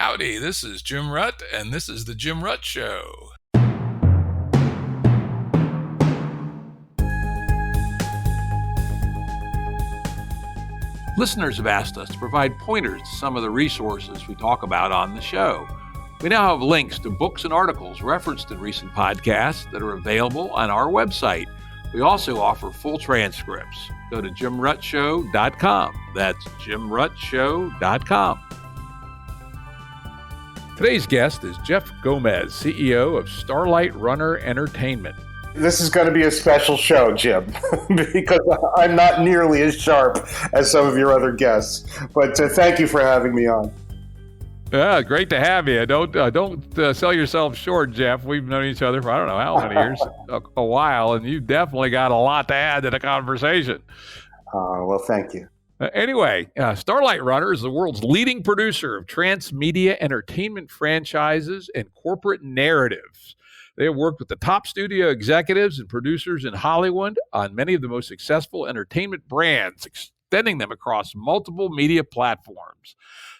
Howdy, this is Jim Rutt, and this is The Jim Rutt Show. Listeners have asked us to provide pointers to some of the resources we talk about on the show. We now have links to books and articles referenced in recent podcasts that are available on our website. We also offer full transcripts. Go to jimruttshow.com. That's jimruttshow.com. Today's guest is Jeff Gomez, CEO of Starlight Runner Entertainment. This is going to be a special show, Jim, because I'm not nearly as sharp as some of your other guests. But thank you for having me on. Yeah, great to have you. Don't sell yourself short, Jeff. We've known each other for I don't know how many years, a while, and you definitely got a lot to add to the conversation. Well, thank you. Anyway, Starlight Runner is the world's leading producer of transmedia entertainment franchises and corporate narratives. They have worked with the top studio executives and producers in Hollywood on many of the most successful entertainment brands, extending them across multiple media platforms.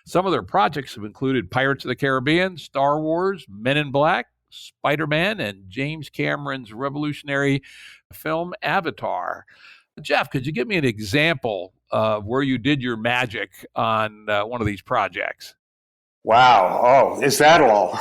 Some of their projects have included Pirates of the Caribbean, Star Wars, Men in Black, Spider-Man, and James Cameron's revolutionary film Avatar. Jeff, could you give me an example of where you did your magic on one of these projects? Wow. Oh, is that all?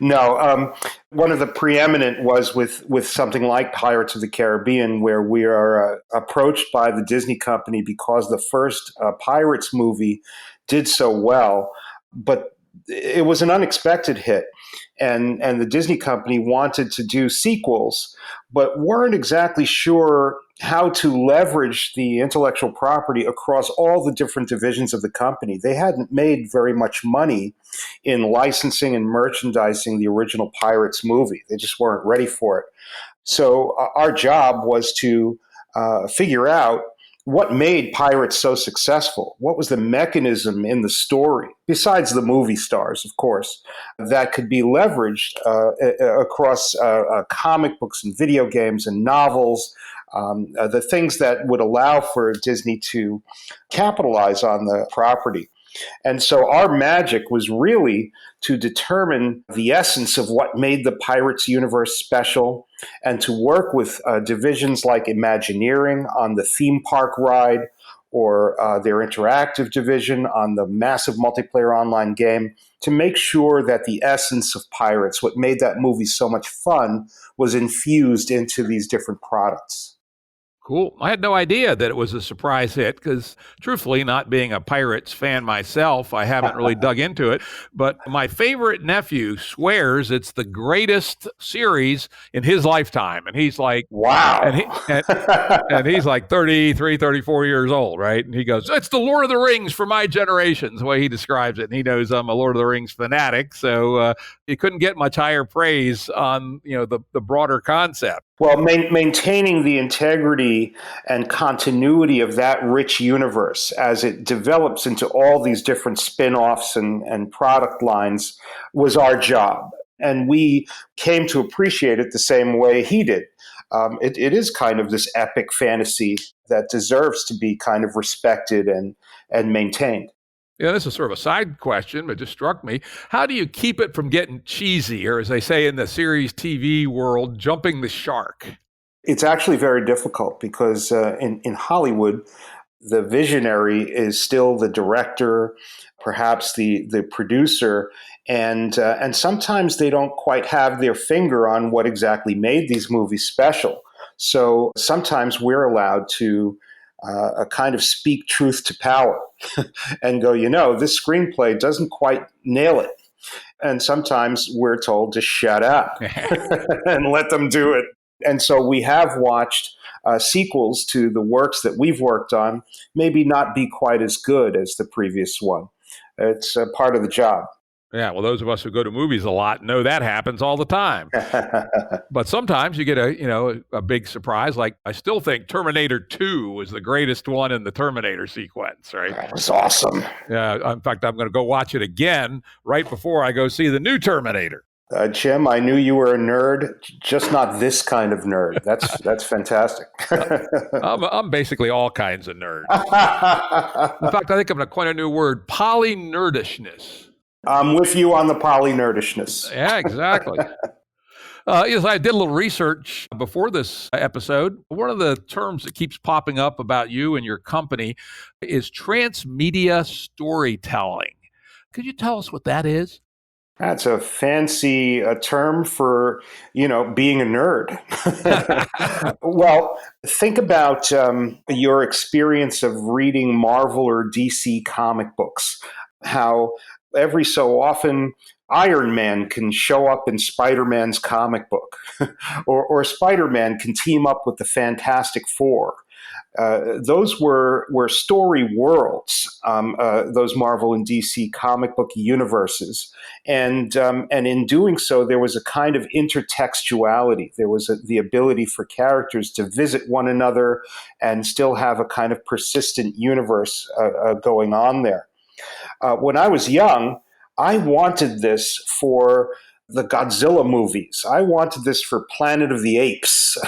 No. One of the preeminent was with something like Pirates of the Caribbean, where we are approached by the Disney company because the first Pirates movie did so well, but it was an unexpected hit. And the Disney company wanted to do sequels, but weren't exactly sure how to leverage the intellectual property across all the different divisions of the company. They hadn't made very much money in licensing and merchandising the original Pirates movie. They just weren't ready for it. So our job was to figure out what made Pirates so successful. What was the mechanism in the story, besides the movie stars, of course, that could be leveraged across comic books and video games and novels, the things that would allow for Disney to capitalize on the property. And so our magic was really to determine the essence of what made the Pirates universe special and to work with divisions like Imagineering on the theme park ride or their interactive division on the massive multiplayer online game to make sure that the essence of Pirates, what made that movie so much fun, was infused into these different products. Cool. I had no idea that it was a surprise hit because, truthfully, not being a Pirates fan myself, I haven't really dug into it. But my favorite nephew swears it's the greatest series in his lifetime. And he's like, wow. And he's like 33, 34 years old, right? And he goes, it's the Lord of the Rings for my generation, is the way he describes it. And he knows I'm a Lord of the Rings fanatic. So he couldn't get much higher praise on, the broader concept. Well, maintaining the integrity and continuity of that rich universe as it develops into all these different spin-offs and product lines was our job. And we came to appreciate it the same way he did. It is kind of this epic fantasy that deserves to be kind of respected and maintained. Yeah, this is sort of a side question, but it just struck me. How do you keep it from getting cheesy, or as they say in the series TV world, jumping the shark? It's actually very difficult because in Hollywood, the visionary is still the director, perhaps the producer, and sometimes they don't quite have their finger on what exactly made these movies special. So sometimes we're allowed to a kind of speak truth to power and go, this screenplay doesn't quite nail it. And sometimes we're told to shut up and let them do it. And so we have watched sequels to the works that we've worked on maybe not be quite as good as the previous one. It's a part of the job. Yeah, well, those of us who go to movies a lot know that happens all the time. But sometimes you get a big surprise. Like, I still think Terminator 2 was the greatest one in the Terminator sequence, right? That was awesome. Yeah, in fact, I'm going to go watch it again right before I go see the new Terminator. Jim, I knew you were a nerd, just not this kind of nerd. That's fantastic. I'm basically all kinds of nerd. In fact, I think I'm going to coin a new word, polynerdishness. I'm with you on the polynerdishness. Yeah, exactly. Yes, I did a little research before this episode. One of the terms that keeps popping up about you and your company is transmedia storytelling. Could you tell us what that is? That's a fancy term for, being a nerd. Well, think about your experience of reading Marvel or DC comic books, how every so often Iron Man can show up in Spider-Man's comic book, or Spider-Man can team up with the Fantastic Four. Those were story worlds, those Marvel and DC comic book universes, and in doing so, there was a kind of intertextuality. There was the ability for characters to visit one another and still have a kind of persistent universe going on there. When I was young, I wanted this for the Godzilla movies. I wanted this for Planet of the Apes,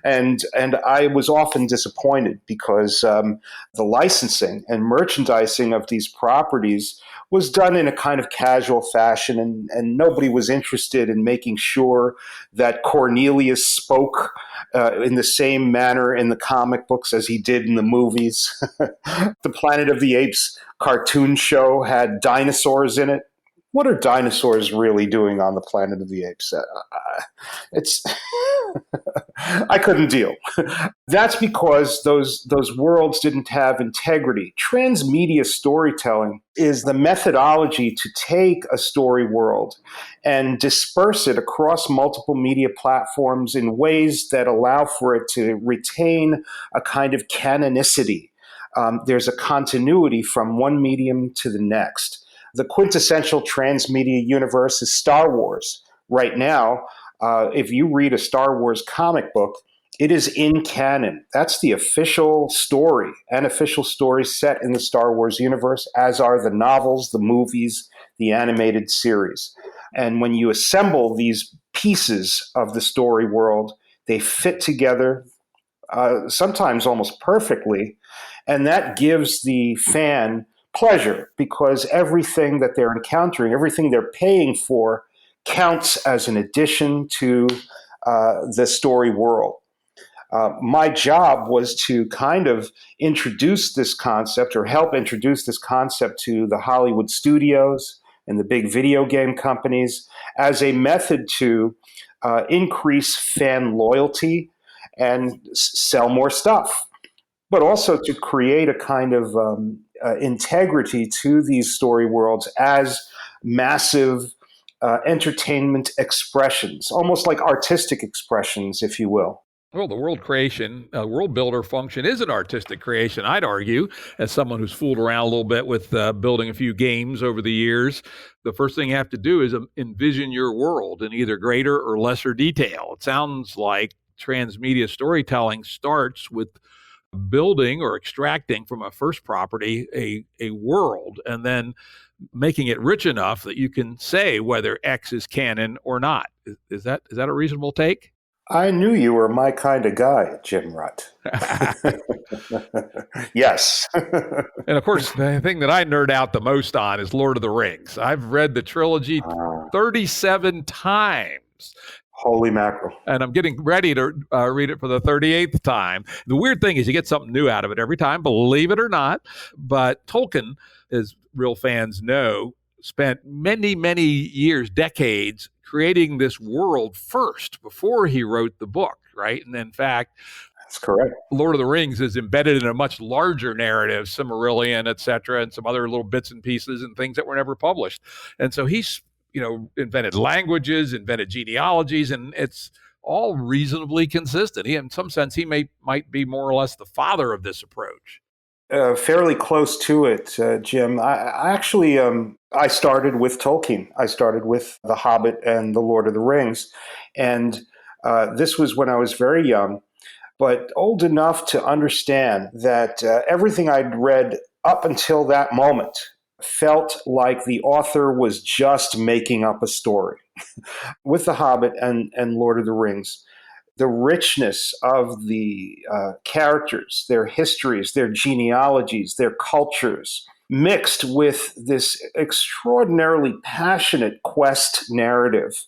and I was often disappointed because the licensing and merchandising of these properties was done in a kind of casual fashion, and nobody was interested in making sure that Cornelius spoke in the same manner in the comic books as he did in the movies. The Planet of the Apes cartoon show had dinosaurs in it. What are dinosaurs really doing on the Planet of the Apes? It's I couldn't deal. That's because those worlds didn't have integrity. Transmedia storytelling is the methodology to take a story world and disperse it across multiple media platforms in ways that allow for it to retain a kind of canonicity. There's a continuity from one medium to the next. The quintessential transmedia universe is Star Wars. Right now, if you read a Star Wars comic book, it is in canon. That's the official story, an official story set in the Star Wars universe, as are the novels, the movies, the animated series. And when you assemble these pieces of the story world, they fit together, sometimes almost perfectly, and that gives the fan pleasure because everything that they're encountering, everything they're paying for, counts as an addition to the story world. My job was to kind of introduce this concept or help introduce this concept to the Hollywood studios and the big video game companies as a method to increase fan loyalty and sell more stuff, but also to create a kind of integrity to these story worlds as massive entertainment expressions, almost like artistic expressions, if you will. Well, the world builder function is an artistic creation, I'd argue, as someone who's fooled around a little bit with building a few games over the years. The first thing you have to do is envision your world in either greater or lesser detail. It sounds like transmedia storytelling starts with building or extracting from a first property a world and then making it rich enough that you can say whether X is canon or not. Is that a reasonable take? I knew you were my kind of guy, Jim Rutt. Yes. And of course, the thing that I nerd out the most on is Lord of the Rings. I've read the trilogy 37 times. Holy mackerel. And I'm getting ready to read it for the 38th time. The weird thing is you get something new out of it every time, believe it or not. But Tolkien, as real fans know, spent many, many years, decades, creating this world first before he wrote the book, right? And in fact, that's correct. Lord of the Rings is embedded in a much larger narrative, Silmarillion, et cetera, and some other little bits and pieces and things that were never published. And so he's, invented languages, invented genealogies, and it's all reasonably consistent. In some sense, he might be more or less the father of this approach. Fairly close to it, Jim. I actually, I started with Tolkien. I started with The Hobbit and The Lord of the Rings. And this was when I was very young, but old enough to understand that everything I'd read up until that moment felt like the author was just making up a story. With The Hobbit and Lord of the Rings, the richness of the characters, their histories, their genealogies, their cultures, mixed with this extraordinarily passionate quest narrative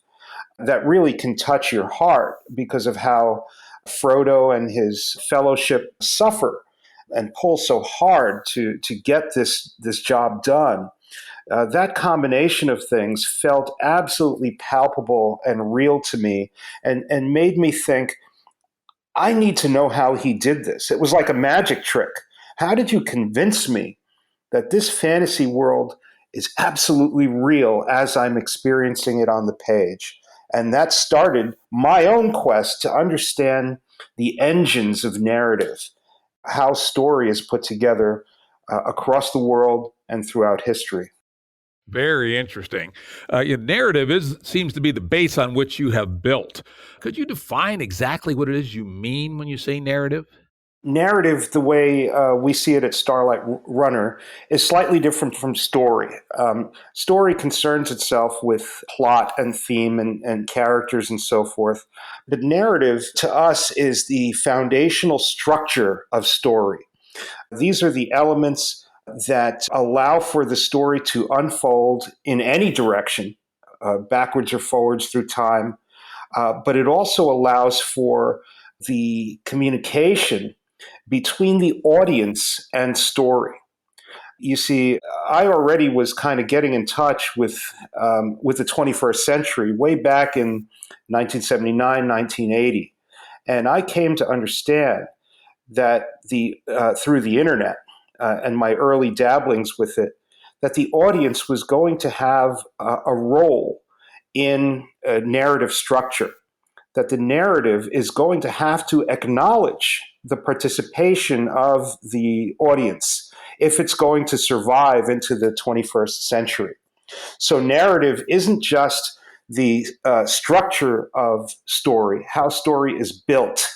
that really can touch your heart because of how Frodo and his fellowship suffer and pull so hard to get this job done. That combination of things felt absolutely palpable and real to me, and made me think, I need to know how he did this. It was like a magic trick. How did you convince me that this fantasy world is absolutely real as I'm experiencing it on the page? And that started my own quest to understand the engines of narrative, how story is put together across the world and throughout history. Very interesting. Your narrative seems to be the base on which you have built. Could you define exactly what it is you mean when you say narrative? Narrative, the way we see it at Starlight Runner, is slightly different from story. Story concerns itself with plot and theme and characters and so forth. But narrative, to us, is the foundational structure of story. These are the elements that allow for the story to unfold in any direction, backwards or forwards through time. But it also allows for the communication between the audience and story. You see, I already was kind of getting in touch with the 21st century way back in 1979, 1980, and I came to understand that through the internet and my early dabblings with it, that the audience was going to have a role in narrative structure, that the narrative is going to have to acknowledge the participation of the audience if it's going to survive into the 21st century. So narrative isn't just the structure of story, how story is built.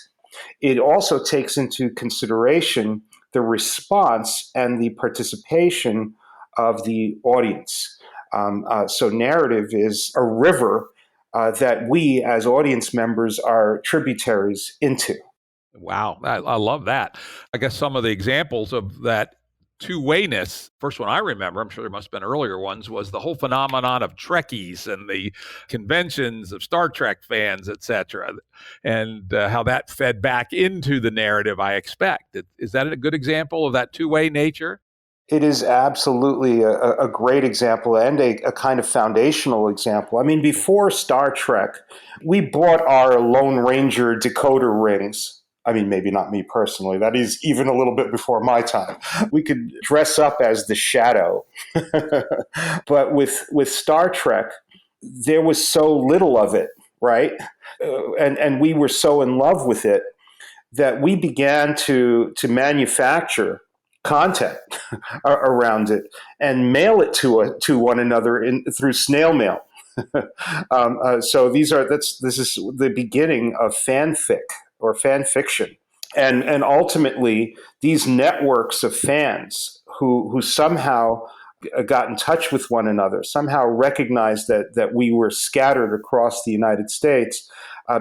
It also takes into consideration the response and the participation of the audience. So narrative is a river that we as audience members are tributaries into. Wow, I love that. I guess some of the examples of that two-wayness, first one I remember, I'm sure there must have been earlier ones, was the whole phenomenon of Trekkies and the conventions of Star Trek fans, et cetera, and how that fed back into the narrative, I expect. Is that a good example of that two-way nature? It is absolutely a great example and a kind of foundational example. I mean, before Star Trek, we bought our Lone Ranger decoder rings. I mean, maybe not me personally. That is even a little bit before my time. We could dress up as the Shadow. But with Star Trek, there was so little of it, right? And we were so in love with it that we began to manufacture content around it and mail it to one another through snail mail. So this is the beginning of fanfic or fan fiction, and ultimately these networks of fans who somehow got in touch with one another, somehow recognized that we were scattered across the United States,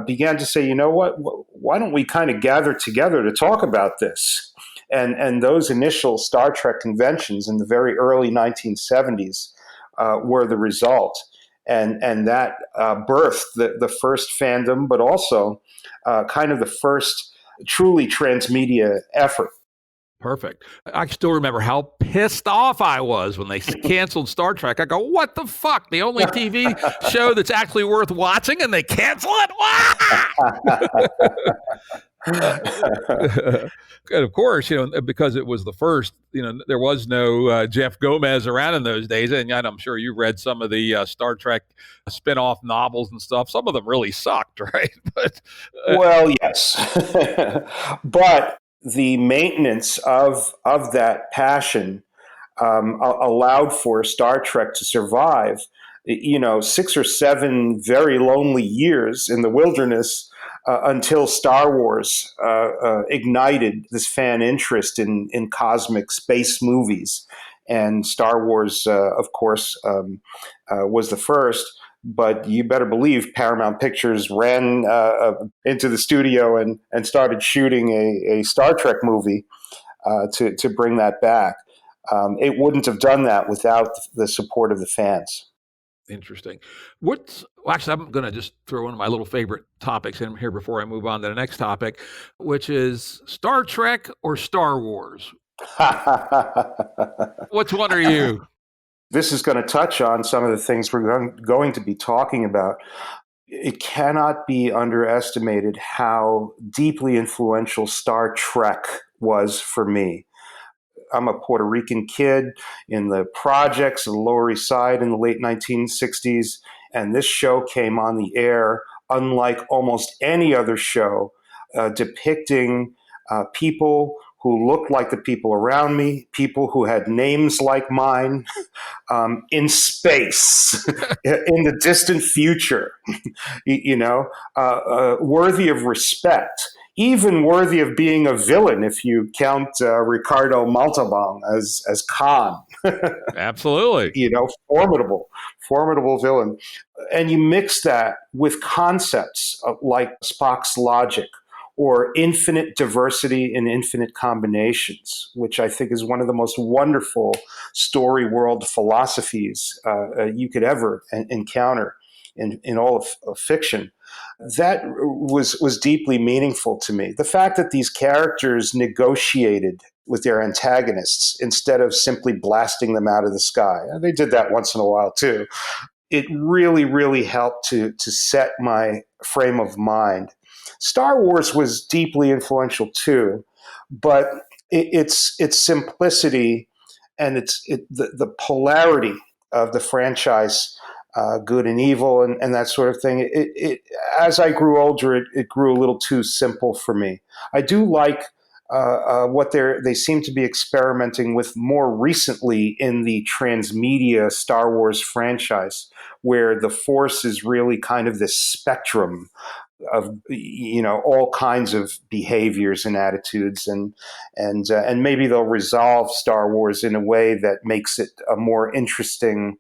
began to say, you know what, why don't we kind of gather together to talk about this? And those initial Star Trek conventions in the very early 1970s were the result. And that birthed the first fandom, but also kind of the first truly transmedia effort. Perfect. I still remember how pissed off I was when they canceled Star Trek. I go, what the fuck? The only TV show that's actually worth watching and they cancel it? And of course, because it was the first, there was no Jeff Gomez around in those days. And I'm sure you read some of the Star Trek spin-off novels and stuff. Some of them really sucked, right? But well, yes. But the maintenance of that passion allowed for Star Trek to survive, 6 or 7 very lonely years in the wilderness until Star Wars ignited this fan interest in cosmic space movies. And Star Wars, of course, was the first. But you better believe Paramount Pictures ran into the studio and started shooting a Star Trek movie to bring that back. It wouldn't have done that without the support of the fans. Interesting. Actually, I'm going to just throw one of my little favorite topics in here before I move on to the next topic, which is Star Trek or Star Wars? Which one are you? This is going to touch on some of the things we're going to be talking about. It cannot be underestimated how deeply influential Star Trek was for me. I'm a Puerto Rican kid in the projects of the Lower East Side in the late 1960s, and this show came on the air unlike almost any other show, depicting people who looked like the people around me, people who had names like mine, in space, in the distant future, worthy of respect, even worthy of being a villain if you count Ricardo Montalban as Khan. Absolutely. Formidable villain. And you mix that with concepts like Spock's logic or infinite diversity and infinite combinations, which I think is one of the most wonderful story world philosophies you could ever encounter in all of fiction. That was deeply meaningful to me. The fact that these characters negotiated with their antagonists instead of simply blasting them out of the sky. They did that once in a while too. It really, really helped to set my frame of mind. Star Wars was deeply influential too, but its simplicity and the polarity of the franchise, good and evil, and that sort of thing. As I grew older, it grew a little too simple for me. I do like what they seem to be experimenting with more recently in the Transmedia Star Wars franchise, where the Force is really kind of this spectrum of all kinds of behaviors and attitudes, and maybe they'll resolve Star Wars in a way that makes it a more interesting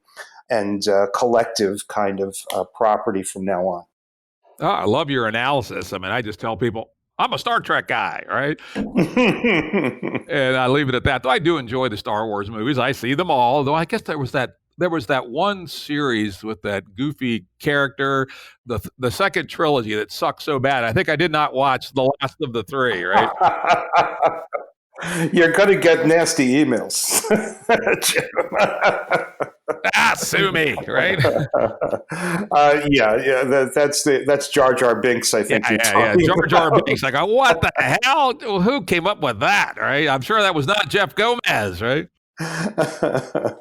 and collective kind of property from now on. Oh, I love your analysis. I mean, I just tell people I'm a Star Trek guy, right? And I leave it at that. Though I do enjoy the Star Wars movies. I see them all. Though I guess there was that one series with that goofy character, the second trilogy that sucked so bad. I think I did not watch the last of the three, right? You're going to get nasty emails. Sue me, right? That's Jar Jar Binks, I think. Yeah. Jar Jar Binks. I go, what the hell? Who came up with that, right? I'm sure that was not Jeff Gomez, right? There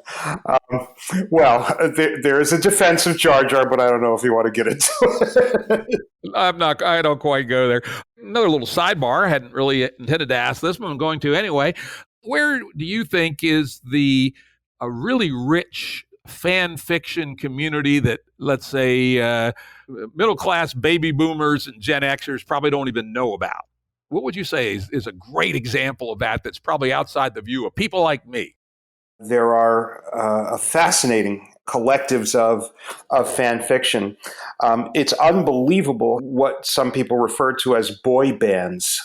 is a defense of Jar Jar, but I don't know if you want to get into it. I don't quite go there. Another little sidebar. I hadn't really intended to ask this, but I'm going to anyway. Where do you think is a really rich fan fiction community that, let's say, middle-class baby boomers and Gen Xers probably don't even know about? What would you say is a great example of that that's probably outside the view of people like me? There are fascinating collectives of fan fiction. It's unbelievable what some people refer to as boy bands.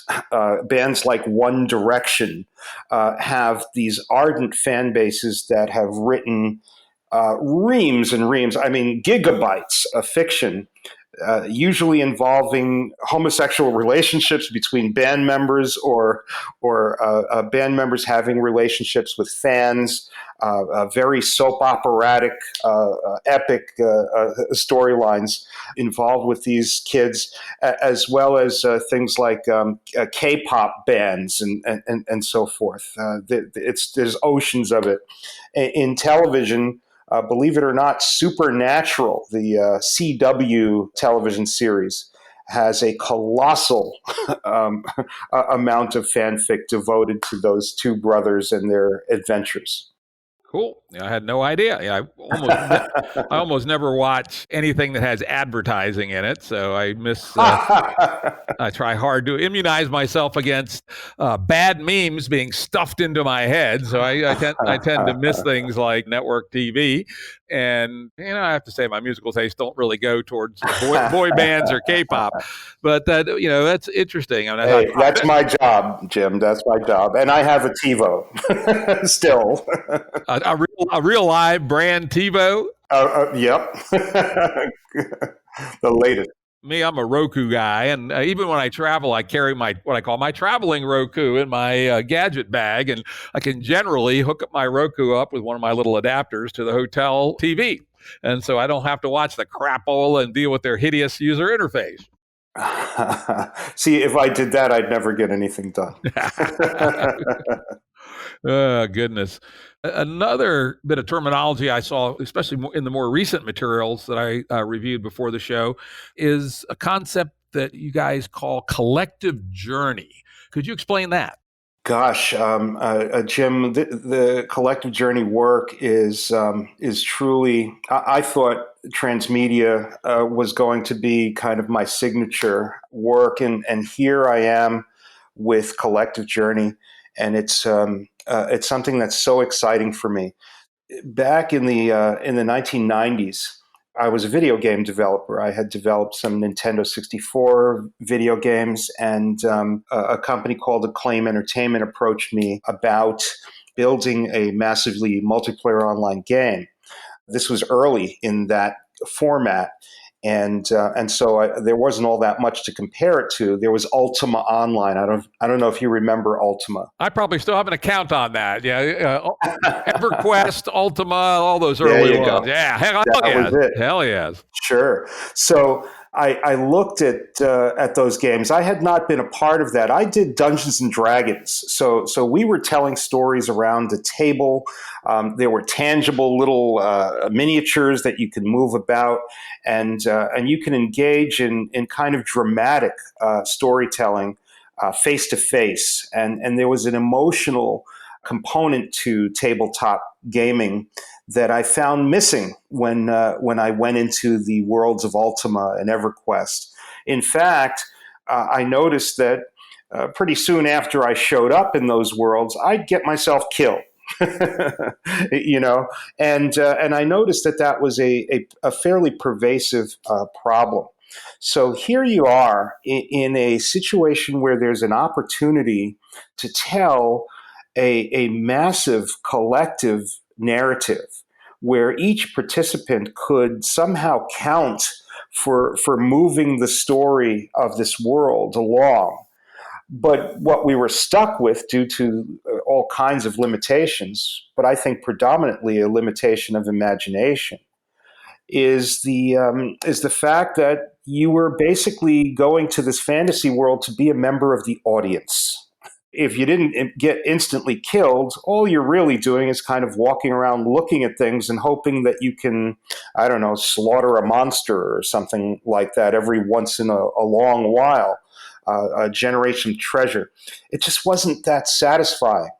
Bands like One Direction have these ardent fan bases that have written reams and reams, gigabytes of fiction, usually involving homosexual relationships between band members or band members having relationships with fans, very soap operatic, epic storylines involved with these kids, as well as things like K-pop bands and so forth. There's oceans of it. In television, believe it or not, Supernatural, the CW television series, has a colossal amount of fanfic devoted to those two brothers and their adventures. Cool. I had no idea. I almost never watch anything that has advertising in it, so I miss. I try hard to immunize myself against bad memes being stuffed into my head. So I tend to miss things like network TV, and I have to say my musical tastes don't really go towards boy bands or K-pop, but that's interesting. I mean, Hey, that's my job, Jim. That's my job, and I have a TiVo still. a real live brand TiVo. Yep, the latest. Me, I'm a Roku guy, and even when I travel, I carry what I call my traveling Roku in my gadget bag, and I can generally hook up my Roku up with one of my little adapters to the hotel TV, and so I don't have to watch the crapola and deal with their hideous user interface. See, if I did that, I'd never get anything done. Oh, goodness. Another bit of terminology I saw, especially in the more recent materials that I reviewed before the show, is a concept that you guys call collective journey. Could you explain that? Gosh, Jim, the collective journey work is truly. I thought Transmedia was going to be kind of my signature work, and here I am with collective journey, and it's something that's so exciting for me. Back in the 1990s, I was a video game developer. I had developed some Nintendo 64 video games, and a company called Acclaim Entertainment approached me about building a massively multiplayer online game. This was early in that format, and so there wasn't all that much to compare it to. There was Ultima Online. I don't know if you remember Ultima. I probably still have an account on that. Yeah, EverQuest, Ultima, all those early ones. Go. Yeah, hell was it. Hell yes. Sure. So I looked at those games. I had not been a part of that. I did Dungeons and Dragons. So we were telling stories around the table. There were tangible little miniatures that you can move about, and you can engage in kind of dramatic storytelling face to face. And there was an emotional component to tabletop gaming that I found missing when I went into the worlds of Ultima and EverQuest. In fact, I noticed that pretty soon after I showed up in those worlds, I'd get myself killed. And I noticed that was a fairly pervasive problem. So here you are in a situation where there's an opportunity to tell a massive collective narrative where each participant could somehow count for moving the story of this world along. But what we were stuck with, due to all kinds of limitations, but I think predominantly a limitation of imagination, is the fact that you were basically going to this fantasy world to be a member of the audience. If you didn't get instantly killed, all you're really doing is kind of walking around looking at things and hoping that you can, I don't know, slaughter a monster or something like that every once in a long while, generate some treasure. It just wasn't that satisfying.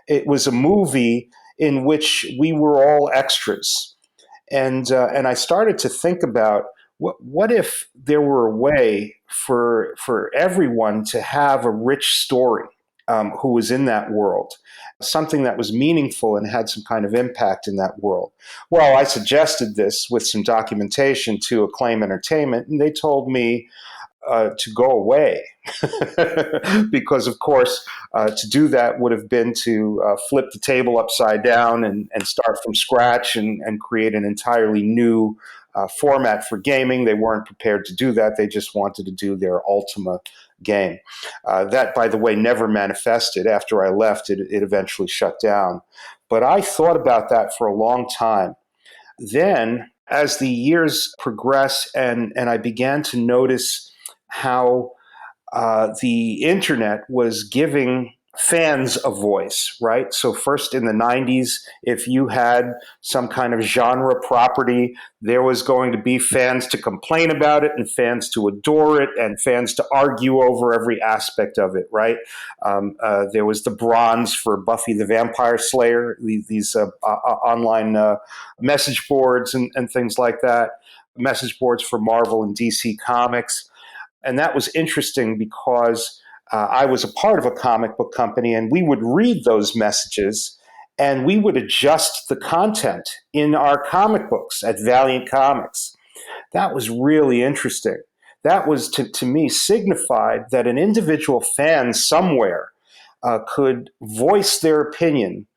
It was a movie in which we were all extras. And I started to think about what if there were a way for everyone to have a rich story who was in that world, something that was meaningful and had some kind of impact in that world. Well, I suggested this with some documentation to Acclaim Entertainment, and they told me to go away because, of course, to do that would have been to flip the table upside down and start from scratch and create an entirely new format for gaming. They weren't prepared to do that. They just wanted to do their Ultima game. That, by the way, never manifested. After I left, it eventually shut down. But I thought about that for a long time. Then, as the years progress and I began to notice how the internet was giving fans a voice, right? So first in the 90s, if you had some kind of genre property, there was going to be fans to complain about it and fans to adore it and fans to argue over every aspect of it, right? There was the bronze for Buffy the Vampire Slayer, these online message boards and things like that, message boards for Marvel and DC Comics. And that was interesting because I was a part of a comic book company, and we would read those messages and we would adjust the content in our comic books at Valiant Comics. That was really interesting. That was, to me, signified that an individual fan somewhere could voice their opinion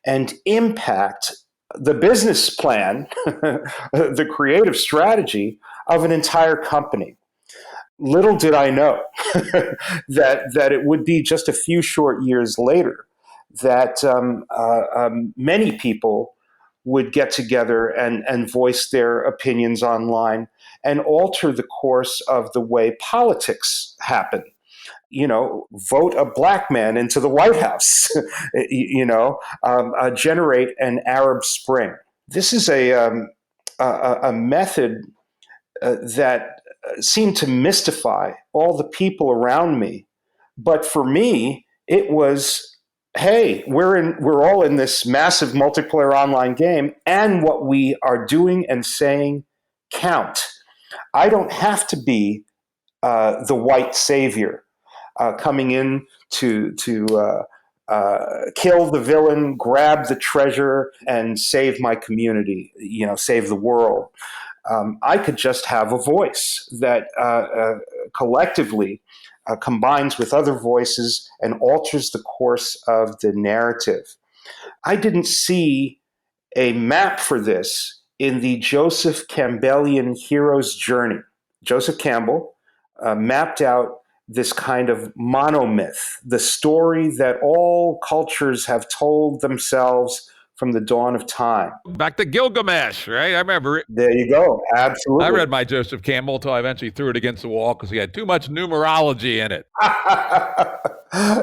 and impact the business plan, the creative strategy of an entire company. Little did I know that it would be just a few short years later that many people would get together and voice their opinions online and alter the course of the way politics happen. Vote a black man into the White House, generate an Arab Spring. This is a method that seemed to mystify all the people around me. But for me, it was, hey, we're all in this massive multiplayer online game, and what we are doing and saying count. I don't have to be the white savior coming in to kill the villain, grab the treasure, and save my community, save the world. I could just have a voice that collectively combines with other voices and alters the course of the narrative. I didn't see a map for this in the Joseph Campbellian hero's journey. Joseph Campbell mapped out this kind of monomyth, the story that all cultures have told themselves from the dawn of time. Back to Gilgamesh, right? I remember it. There you go. Absolutely. I read my Joseph Campbell until I eventually threw it against the wall because he had too much numerology in it.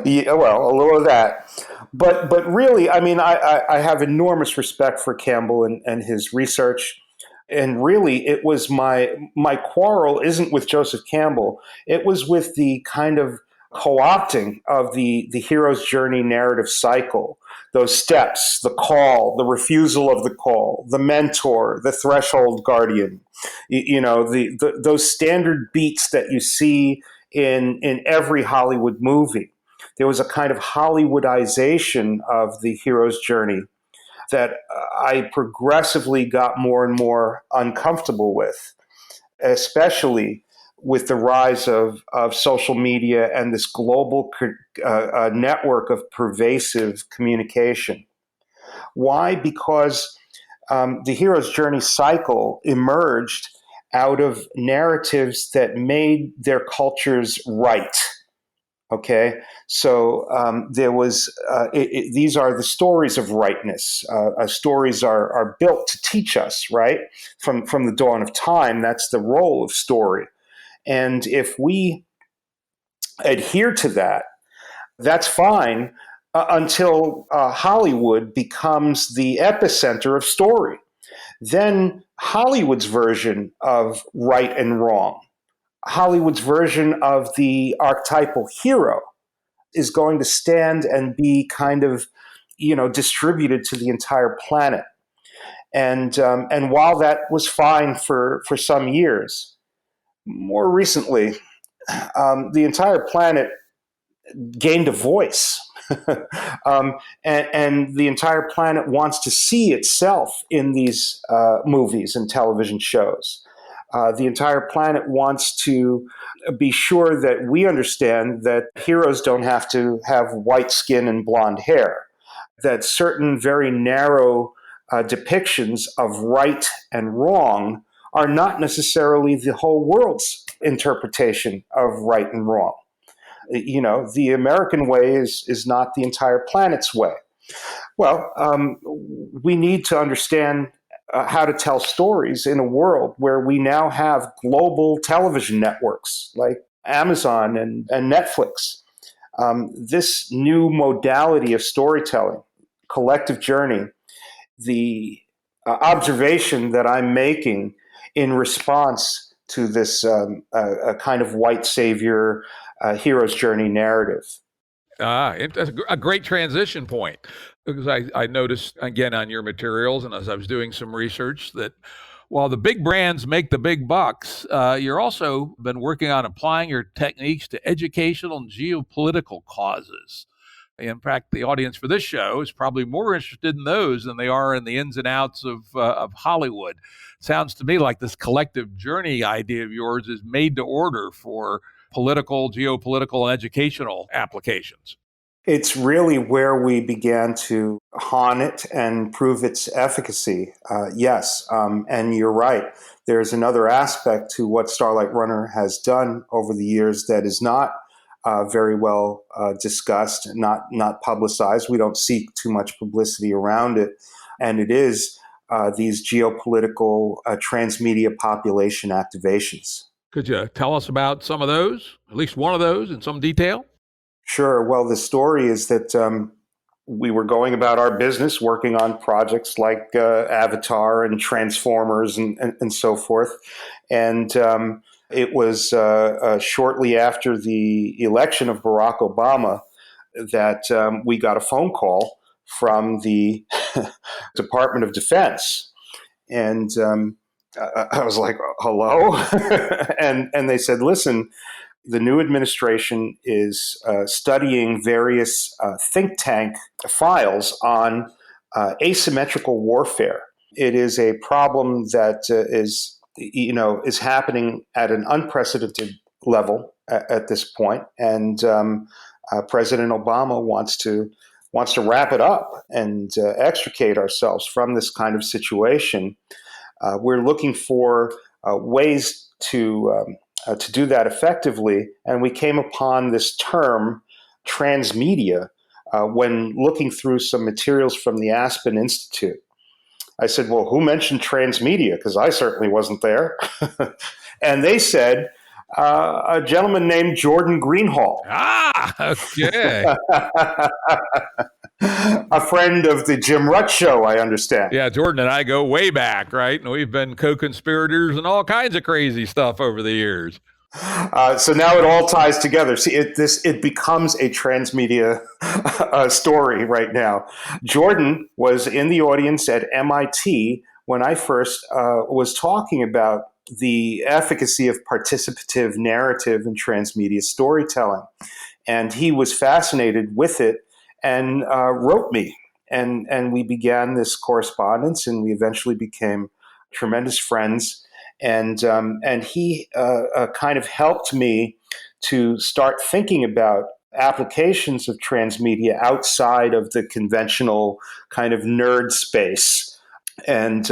Yeah, well, a little of that. But really, I mean, I have enormous respect for Campbell and his research. And really, it was my quarrel isn't with Joseph Campbell. It was with the kind of co-opting of the hero's journey narrative cycle. Those steps, the call, the refusal of the call, the mentor, the threshold guardian, those standard beats that you see in every Hollywood movie. There was a kind of Hollywoodization of the hero's journey that I progressively got more and more uncomfortable with, especially with the rise of social media and this global network of pervasive communication. Why? Because the hero's journey cycle emerged out of narratives that made their cultures right. Okay, so there was. These are the stories of rightness. Stories are built to teach us, right? From the dawn of time, that's the role of story. And if we adhere to that, that's fine until Hollywood becomes the epicenter of story. Then Hollywood's version of right and wrong, Hollywood's version of the archetypal hero is going to stand and be kind of, distributed to the entire planet. And while that was fine for some years, more recently, the entire planet gained a voice. And the entire planet wants to see itself in these movies and television shows. The entire planet wants to be sure that we understand that heroes don't have to have white skin and blonde hair, that certain very narrow depictions of right and wrong are not necessarily the whole world's interpretation of right and wrong. The American way is not the entire planet's way. Well, we need to understand how to tell stories in a world where we now have global television networks like Amazon and Netflix. This new modality of storytelling, collective journey, the observation that I'm making in response to this a kind of white savior hero's journey narrative. That's a great transition point, because I noticed again on your materials and as I was doing some research that while the big brands make the big bucks, you're also been working on applying your techniques to educational and geopolitical causes. In fact, the audience for this show is probably more interested in those than they are in the ins and outs of Hollywood. Sounds to me like this collective journey idea of yours is made to order for political, geopolitical, and educational applications. It's really where we began to hone it and prove its efficacy. Yes, and you're right. There's another aspect to what Starlight Runner has done over the years that is not very well discussed, not publicized. We don't seek too much publicity around it, and it is these geopolitical transmedia population activations. Could you tell us about some of those, at least one of those, in some detail? Sure. Well, the story is that we were going about our business, working on projects like Avatar and Transformers and so forth. And it was shortly after the election of Barack Obama that we got a phone call from the Department of Defense. And I was like, hello? and they said, listen, the new administration is studying various think tank files on asymmetrical warfare. It is a problem that is happening at an unprecedented level at this point, and President Obama wants to wrap it up and extricate ourselves from this kind of situation. We're looking for ways to do that effectively, and we came upon this term, transmedia, when looking through some materials from the Aspen Institute. I said, well, who mentioned transmedia? Because I certainly wasn't there. And they said, a gentleman named Jordan Greenhall. Okay. A friend of the Jim Rutt Show, I understand. Yeah, Jordan and I go way back, right? And we've been co-conspirators and all kinds of crazy stuff over the years. So now it all ties together. See, it becomes a transmedia story right now. Jordan was in the audience at MIT when I first was talking about the efficacy of participative narrative and transmedia storytelling. And he was fascinated with it and wrote me. And we began this correspondence, and we eventually became tremendous friends. And he kind of helped me to start thinking about applications of transmedia outside of the conventional kind of nerd space. And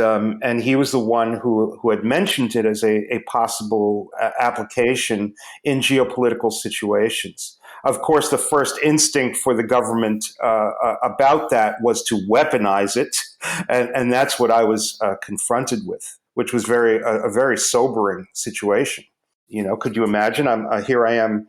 he was the one who had mentioned it as a possible application in geopolitical situations. Of course, the first instinct for the government about that was to weaponize it, and that's what I was confronted with, which was a very sobering situation. Could you imagine? Here I am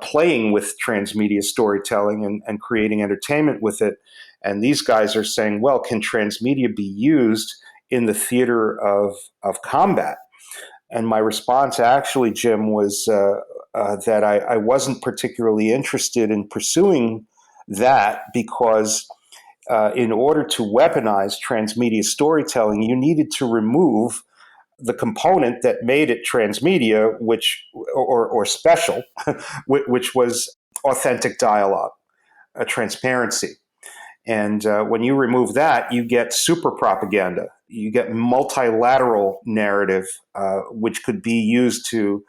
playing with transmedia storytelling and creating entertainment with it, and these guys are saying, well, can transmedia be used in the theater of combat? And my response, actually, Jim, was that I wasn't particularly interested in pursuing that because in order to weaponize transmedia storytelling, you needed to remove the component that made it transmedia, or special, which was authentic dialogue, transparency. And when you remove that, you get super propaganda. You get multilateral narrative, which could be used to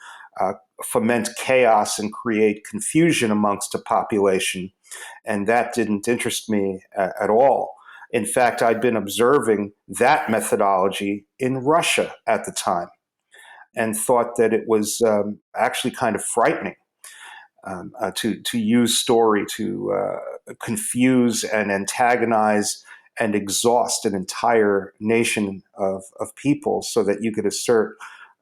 foment chaos and create confusion amongst a population. And that didn't interest me at all. In fact, I'd been observing that methodology in Russia at the time and thought that it was actually kind of frightening. To use story to confuse and antagonize and exhaust an entire nation of people so that you could assert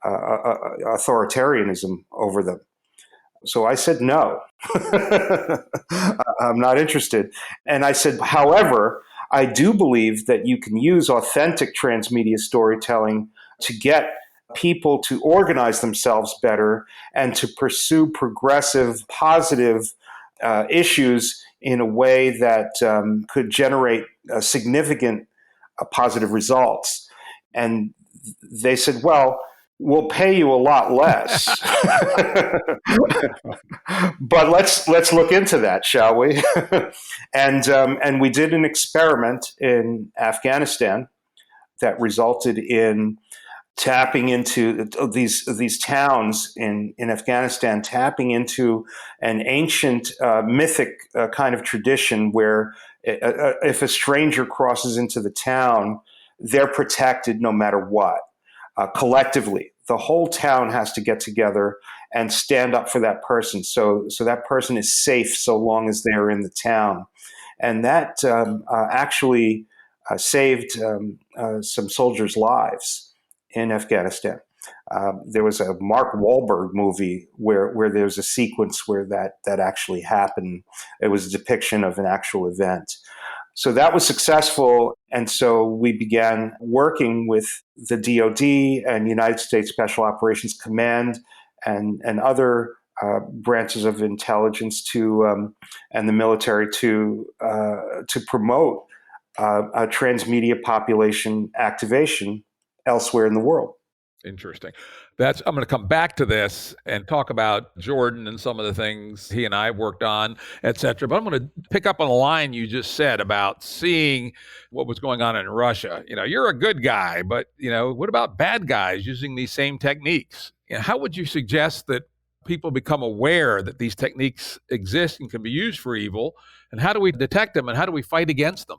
authoritarianism over them. So I said, no, I'm not interested. And I said, however, I do believe that you can use authentic transmedia storytelling to get people to organize themselves better and to pursue progressive, positive issues in a way that could generate significant positive results. And they said, well, we'll pay you a lot less. But let's look into that, shall we? And we did an experiment in Afghanistan that resulted in tapping into these towns in Afghanistan, tapping into an ancient mythic kind of tradition where if a stranger crosses into the town, they're protected no matter what. Collectively, the whole town has to get together and stand up for that person. So that person is safe so long as they're in the town. And that actually saved some soldiers' lives in Afghanistan. There was a Mark Wahlberg movie where there's a sequence where that actually happened. It was a depiction of an actual event. So that was successful. And so we began working with the DoD and United States Special Operations Command and other branches of intelligence and the military to promote a transmedia population activation elsewhere in the world. Interesting. I'm going to come back to this and talk about Jordan and some of the things he and I worked on, et cetera. But I'm going to pick up on a line you just said about seeing what was going on in Russia. You're a good guy, but, what about bad guys using these same techniques? How would you suggest that people become aware that these techniques exist and can be used for evil? And how do we detect them and how do we fight against them?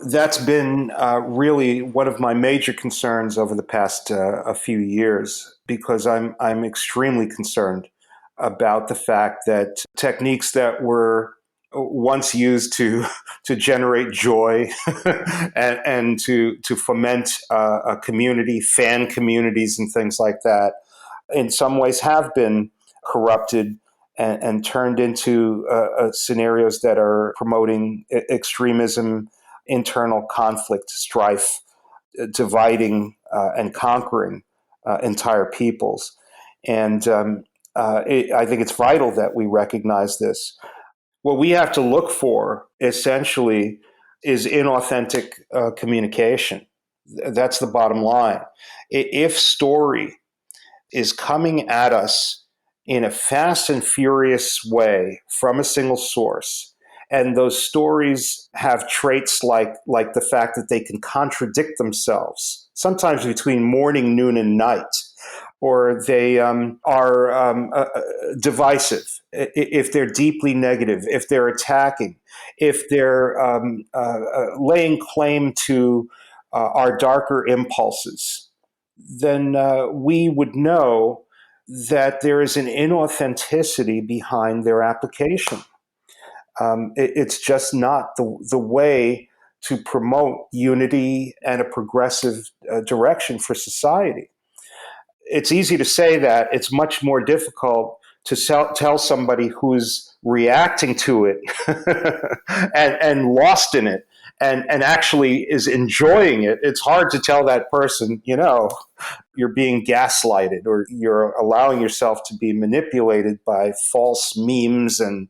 That's been really one of my major concerns over the past a few years, because I'm extremely concerned about the fact that techniques that were once used to generate joy and to foment a community, fan communities, and things like that, in some ways have been corrupted and turned into scenarios that are promoting extremism, internal conflict, strife, dividing and conquering entire peoples. And I think it's vital that we recognize this. What we have to look for, essentially, is inauthentic communication. That's the bottom line. If story is coming at us in a fast and furious way from a single source, and those stories have traits like the fact that they can contradict themselves, sometimes between morning, noon, and night, or they are divisive, if they're deeply negative, if they're attacking, if they're laying claim to our darker impulses, then we would know that there is an inauthenticity behind their application. It's just not the way to promote unity and a progressive direction for society. It's easy to say that. It's much more difficult to tell somebody who's reacting to it and lost in it and actually is enjoying it. It's hard to tell that person, you're being gaslighted or you're allowing yourself to be manipulated by false memes and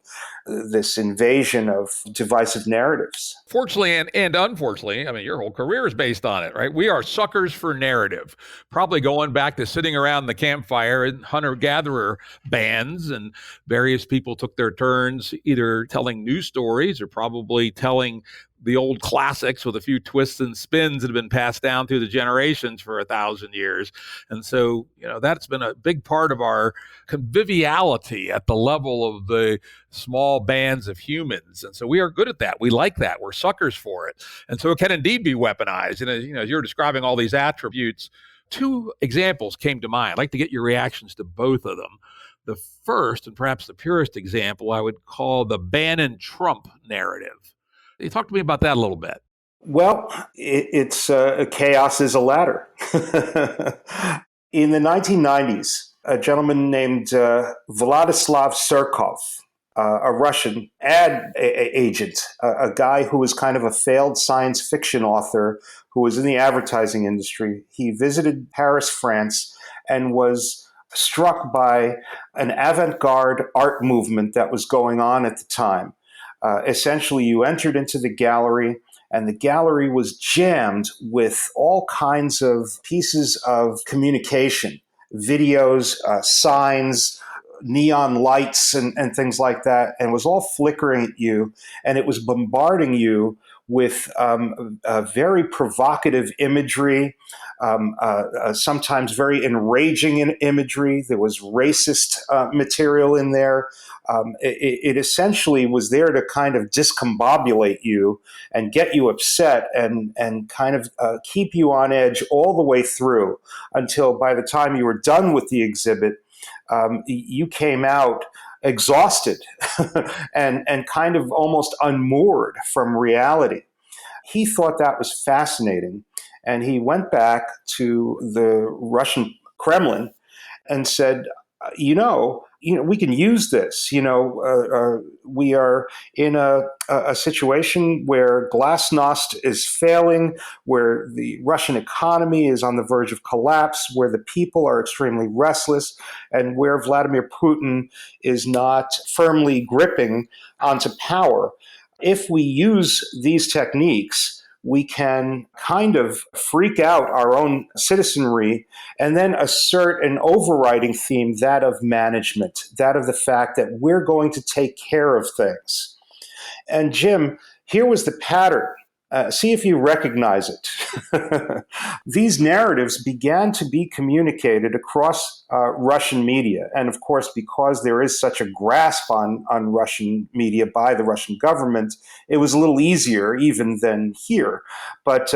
this invasion of divisive narratives. Fortunately and unfortunately, your whole career is based on it, right? We are suckers for narrative, probably going back to sitting around the campfire in hunter-gatherer bands, and various people took their turns either telling news stories or probably telling the old classics with a few twists and spins that have been passed down through the generations for 1,000 years. And so, that's been a big part of our conviviality at the level of the small bands of humans. And so we are good at that. We like that. We're suckers for it. And so it can indeed be weaponized. And as you're describing all these attributes, two examples came to mind. I'd like to get your reactions to both of them. The first, and perhaps the purest example, I would call the Bannon Trump narrative. You talk to me about that a little bit. Well, it's chaos is a ladder. In the 1990s, a gentleman named Vladislav Surkov, a Russian agent, a guy who was kind of a failed science fiction author who was in the advertising industry. He visited Paris, France, and was struck by an avant-garde art movement that was going on at the time. Essentially, you entered into the gallery, and the gallery was jammed with all kinds of pieces of communication, videos, signs, neon lights, and things like that, and it was all flickering at you, and it was bombarding you with very provocative imagery, sometimes very enraging imagery. There was racist material in there. It essentially was there to kind of discombobulate you and get you upset and kind of keep you on edge all the way through until by the time you were done with the exhibit, you came out exhausted and kind of almost unmoored from reality. He thought that was fascinating, and he went back to the Russian Kremlin and said, we can use this. We are in a situation where glasnost is failing, where the Russian economy is on the verge of collapse, where the people are extremely restless, and where Vladimir Putin is not firmly gripping onto power. If we use these techniques, we can kind of freak out our own citizenry and then assert an overriding theme, that of management, that of the fact that we're going to take care of things. And Jim, here was the pattern. See if you recognize it. These narratives began to be communicated across Russian media. And of course, because there is such a grasp on Russian media by the Russian government, it was a little easier even than here. But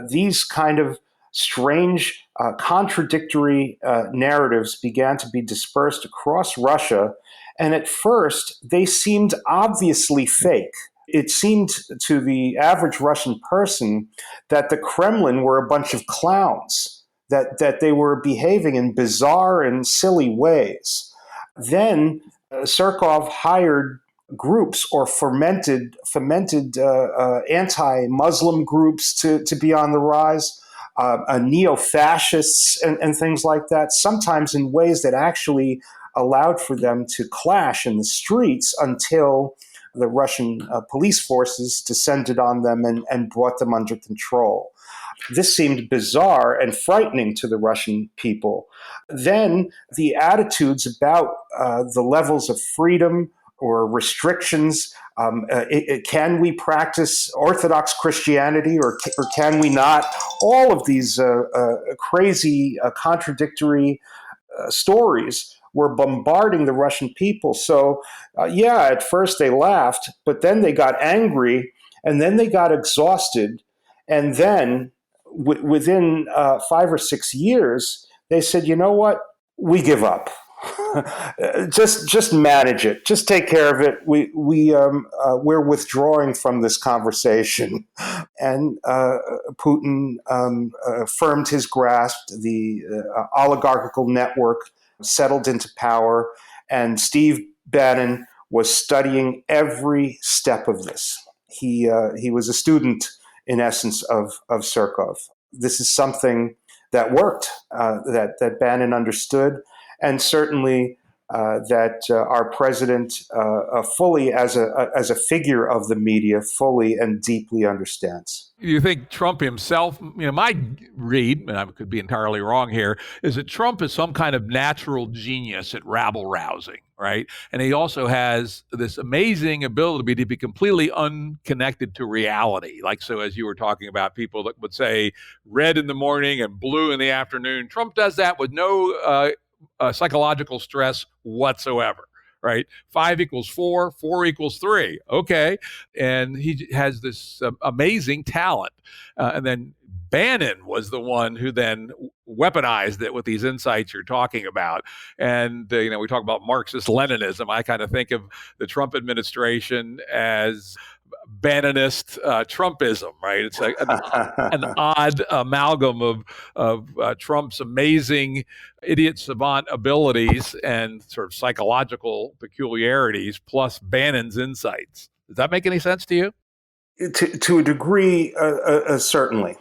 these kind of strange, contradictory narratives began to be dispersed across Russia. And at first, they seemed obviously fake. It seemed to the average Russian person that the Kremlin were a bunch of clowns, that they were behaving in bizarre and silly ways. Then Surkov hired groups or fomented anti-Muslim groups to be on the rise, neo-fascists and things like that, sometimes in ways that actually allowed for them to clash in the streets until the Russian police forces descended on them and brought them under control. This seemed bizarre and frightening to the Russian people. Then the attitudes about the levels of freedom or restrictions, can we practice Orthodox Christianity or can we not? All of these crazy, contradictory stories were bombarding the Russian people. So, at first they laughed, but then they got angry, and then they got exhausted. And then within 5 or 6 years, they said, you know what? We give up. just manage it. Just take care of it. We're withdrawing from this conversation. And Putin firmed his grasp. The oligarchical network settled into power, and Steve Bannon was studying every step of this. He was a student, in essence, of Surkov. This is something that worked, that Bannon understood, and certainly that our president, fully as a figure of the media, fully and deeply understands. You think Trump himself, my read, and I could be entirely wrong here, is that Trump is some kind of natural genius at rabble rousing, right? And he also has this amazing ability to be completely unconnected to reality. Like, so as you were talking about people that would say red in the morning and blue in the afternoon, Trump does that with no psychological stress whatsoever. Right? 5 equals 4, 4 equals 3. Okay. And he has this amazing talent. And then Bannon was the one who then weaponized it with these insights you're talking about. And, we talk about Marxist Leninism. I kind of think of the Trump administration as Bannonist Trumpism, right? It's like an odd amalgam of Trump's amazing idiot savant abilities and sort of psychological peculiarities, plus Bannon's insights. Does that make any sense to you? To a degree, certainly.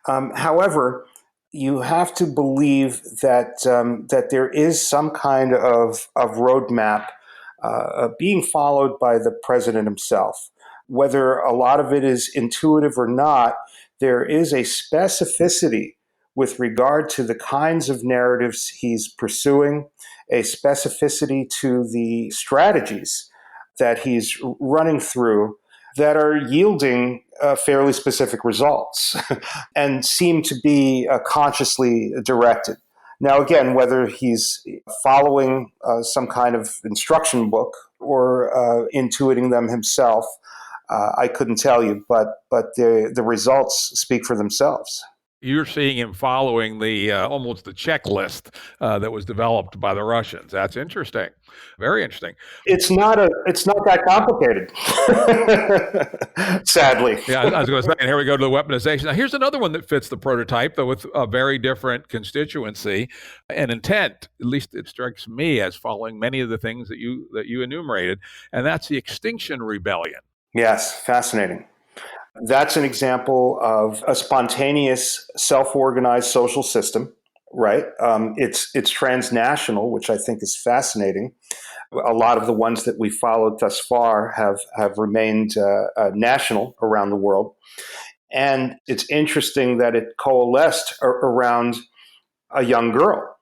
However, you have to believe that there is some kind of roadmap being followed by the president himself. Whether a lot of it is intuitive or not, there is a specificity with regard to the kinds of narratives he's pursuing, a specificity to the strategies that he's running through that are yielding fairly specific results and seem to be consciously directed. Now, again, whether he's following some kind of instruction book or intuiting them himself, I couldn't tell you, but the results speak for themselves. You're seeing him following the almost the checklist that was developed by the Russians. That's interesting. Very interesting. It's not that complicated, sadly. Yeah, I was going to say, and here we go to the weaponization. Now, here's another one that fits the prototype, though with a very different constituency and intent. At least it strikes me as following many of the things that you enumerated, and that's the Extinction Rebellion. Yes, fascinating. That's an example of a spontaneous, self-organized social system, right? It's transnational, which I think is fascinating. A lot of the ones that we followed thus far have remained national around the world. And it's interesting that it coalesced around a young girl,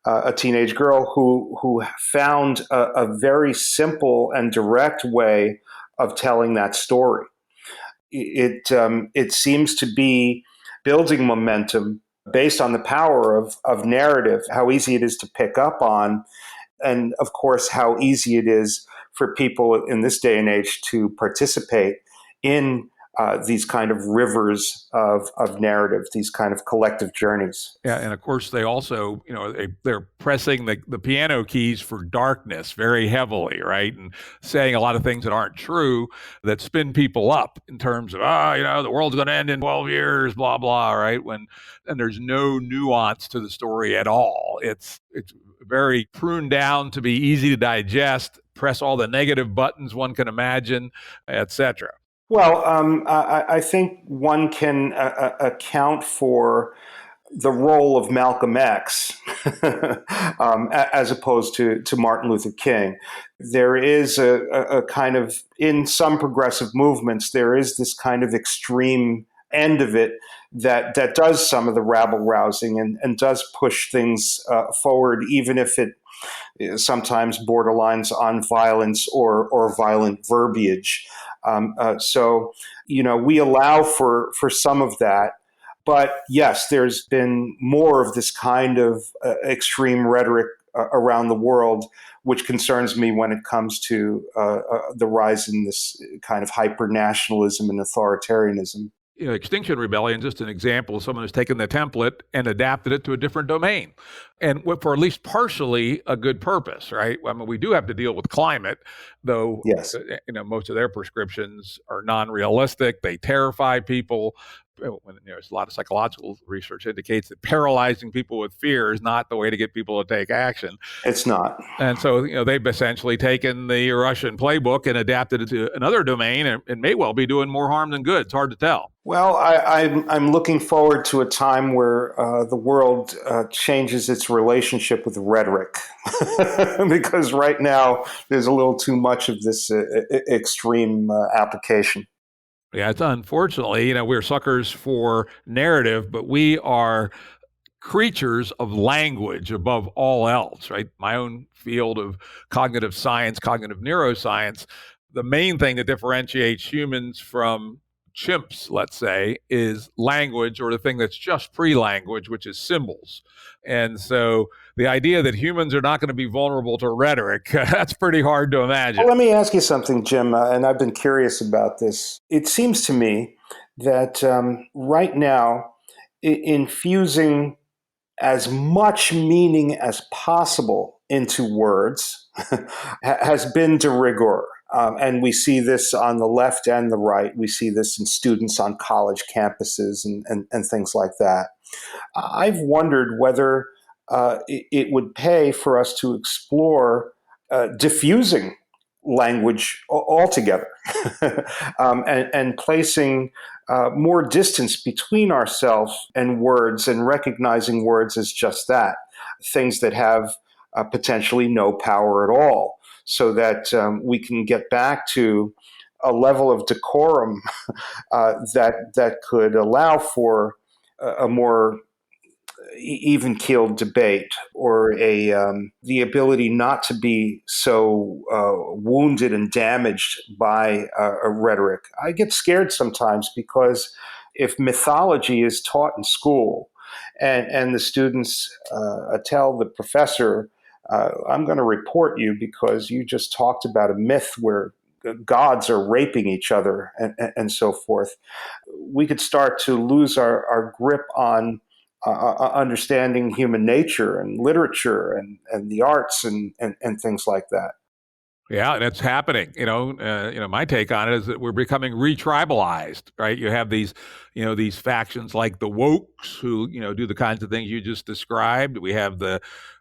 a teenage girl who found a very simple and direct way of telling that story. It seems to be building momentum based on the power of narrative, how easy it is to pick up on, and of course, how easy it is for people in this day and age to participate in these kind of rivers of narrative, these kind of collective journeys. Yeah, and of course they also, they're pressing the piano keys for darkness very heavily, right? And saying a lot of things that aren't true that spin people up in terms of, the world's going to end in 12 years, blah, blah, right? And there's no nuance to the story at all. It's very pruned down to be easy to digest, press all the negative buttons one can imagine, etc. Well, I think one can account for the role of Malcolm X as opposed to Martin Luther King. There is a kind of, in some progressive movements, there is this kind of extreme end of it that does some of the rabble rousing and does push things forward, even if it sometimes borderlines on violence or violent verbiage. So, we allow for some of that. But yes, there's been more of this kind of extreme rhetoric around the world, which concerns me when it comes to the rise in this kind of hyper-nationalism and authoritarianism. Extinction Rebellion, just an example of someone who's taken the template and adapted it to a different domain, and for at least partially a good purpose, right? I mean, we do have to deal with climate, though. Yes. Most of their prescriptions are non-realistic. They terrify people. There's a lot of psychological research indicates that paralyzing people with fear is not the way to get people to take action. It's not. And so, they've essentially taken the Russian playbook and adapted it to another domain, and may well be doing more harm than good. It's hard to tell. Well, I'm looking forward to a time where the world changes its relationship with rhetoric, because right now there's a little too much of this extreme application. Yeah, it's unfortunately, we're suckers for narrative, but we are creatures of language above all else, right? My own field of cognitive science, cognitive neuroscience, the main thing that differentiates humans from chimps, let's say, is language, or the thing that's just pre-language, which is symbols. And so the idea that humans are not going to be vulnerable to rhetoric, that's pretty hard to imagine. Well, let me ask you something, Jim, and I've been curious about this. It seems to me that right now, infusing as much meaning as possible into words has been de rigueur. And we see this on the left and the right. We see this in students on college campuses and things like that. I've wondered whether it would pay for us to explore diffusing language altogether and placing more distance between ourselves and words and recognizing words as just that, things that have potentially no power at all, so that we can get back to a level of decorum that could allow for a more even-keeled debate, or the ability not to be so wounded and damaged by a rhetoric. I get scared sometimes because if mythology is taught in school and the students tell the professor, I'm going to report you because you just talked about a myth where gods are raping each other and so forth, we could start to lose our grip on understanding human nature and literature and the arts and things like that. Yeah, and it's happening. My take on it is that we're becoming re-tribalized, right? You have these factions like the wokes who, do the kinds of things you just described. We have the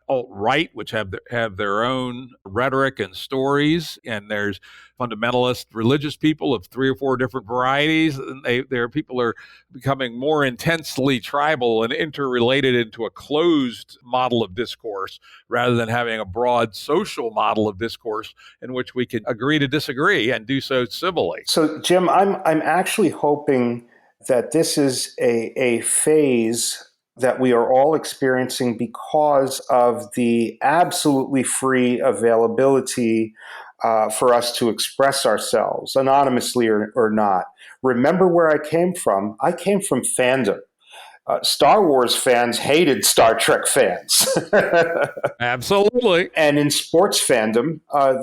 alt-right, which have their own rhetoric and stories, and there's fundamentalist religious people of 3 or 4 different varieties. And people are becoming more intensely tribal and interrelated into a closed model of discourse rather than having a broad social model of discourse in which we can agree to disagree and do so civilly. So, Jim, I'm actually hoping that this is a phase that we are all experiencing because of the absolutely free availability for us to express ourselves, anonymously or not. Remember where I came from? I came from fandom. Star Wars fans hated Star Trek fans. Absolutely. And in sports fandom,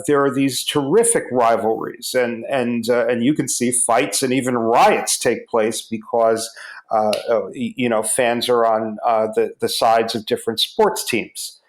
there are these terrific rivalries, and you can see fights and even riots take place because fans are on the sides of different sports teams.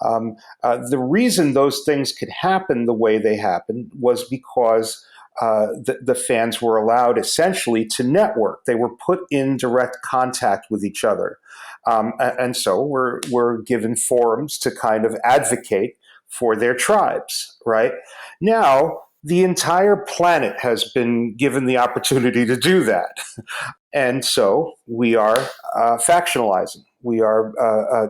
The reason those things could happen the way they happened was because the fans were allowed essentially to network. They were put in direct contact with each other. And so we're given forums to kind of advocate for their tribes, right? Now, the entire planet has been given the opportunity to do that. And so we are factionalizing. We are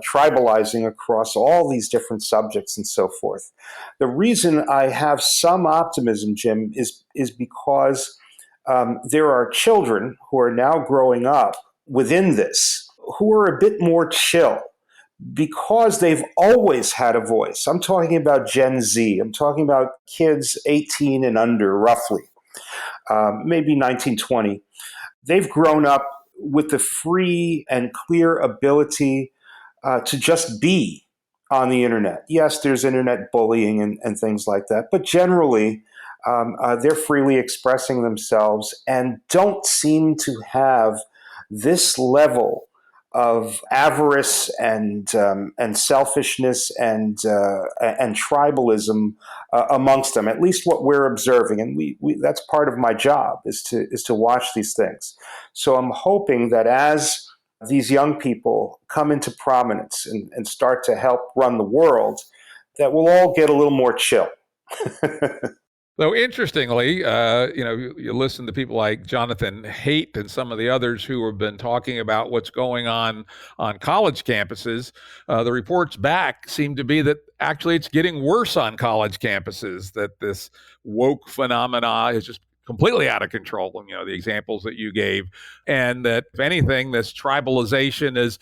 tribalizing across all these different subjects and so forth. The reason I have some optimism, Jim, is because there are children who are now growing up within this who are a bit more chill because they've always had a voice. I'm talking about Gen Z. I'm talking about kids 18 and under, roughly, maybe 1920. They've grown up with the free and clear ability to just be on the internet. Yes, there's internet bullying and things like that, but generally, they're freely expressing themselves and don't seem to have this level of avarice and selfishness and tribalism amongst them. At least what we're observing, and we that's part of my job is to watch these things. So I'm hoping that as these young people come into prominence and start to help run the world, that we'll all get a little more chill. Though interestingly, you listen to people like Jonathan Haidt and some of the others who have been talking about what's going on college campuses. The reports back seem to be that actually it's getting worse on college campuses, that this woke phenomena is just completely out of control, and the examples that you gave, and that if anything, this tribalization is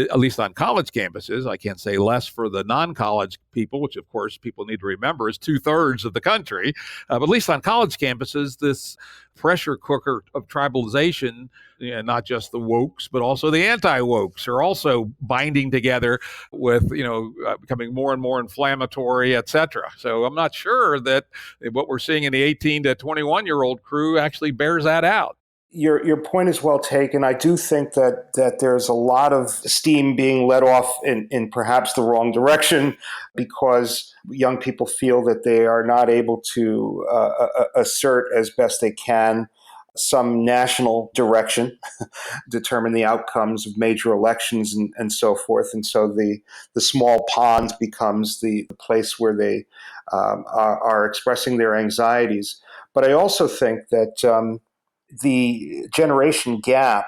at least on college campuses. I can't say less for the non-college people, which of course people need to remember is 2/3 of the country, but at least on college campuses, this pressure cooker of tribalization, not just the wokes, but also the anti-wokes are also binding together with, becoming more and more inflammatory, et cetera. So I'm not sure that what we're seeing in the 18 to 21-year-old crew actually bears that out. Your point is well taken. I do think that there's a lot of steam being let off in perhaps the wrong direction, because young people feel that they are not able to assert as best they can some national direction, determine the outcomes of major elections and so forth. And so the small pond becomes the place where they are expressing their anxieties. But I also think that the generation gap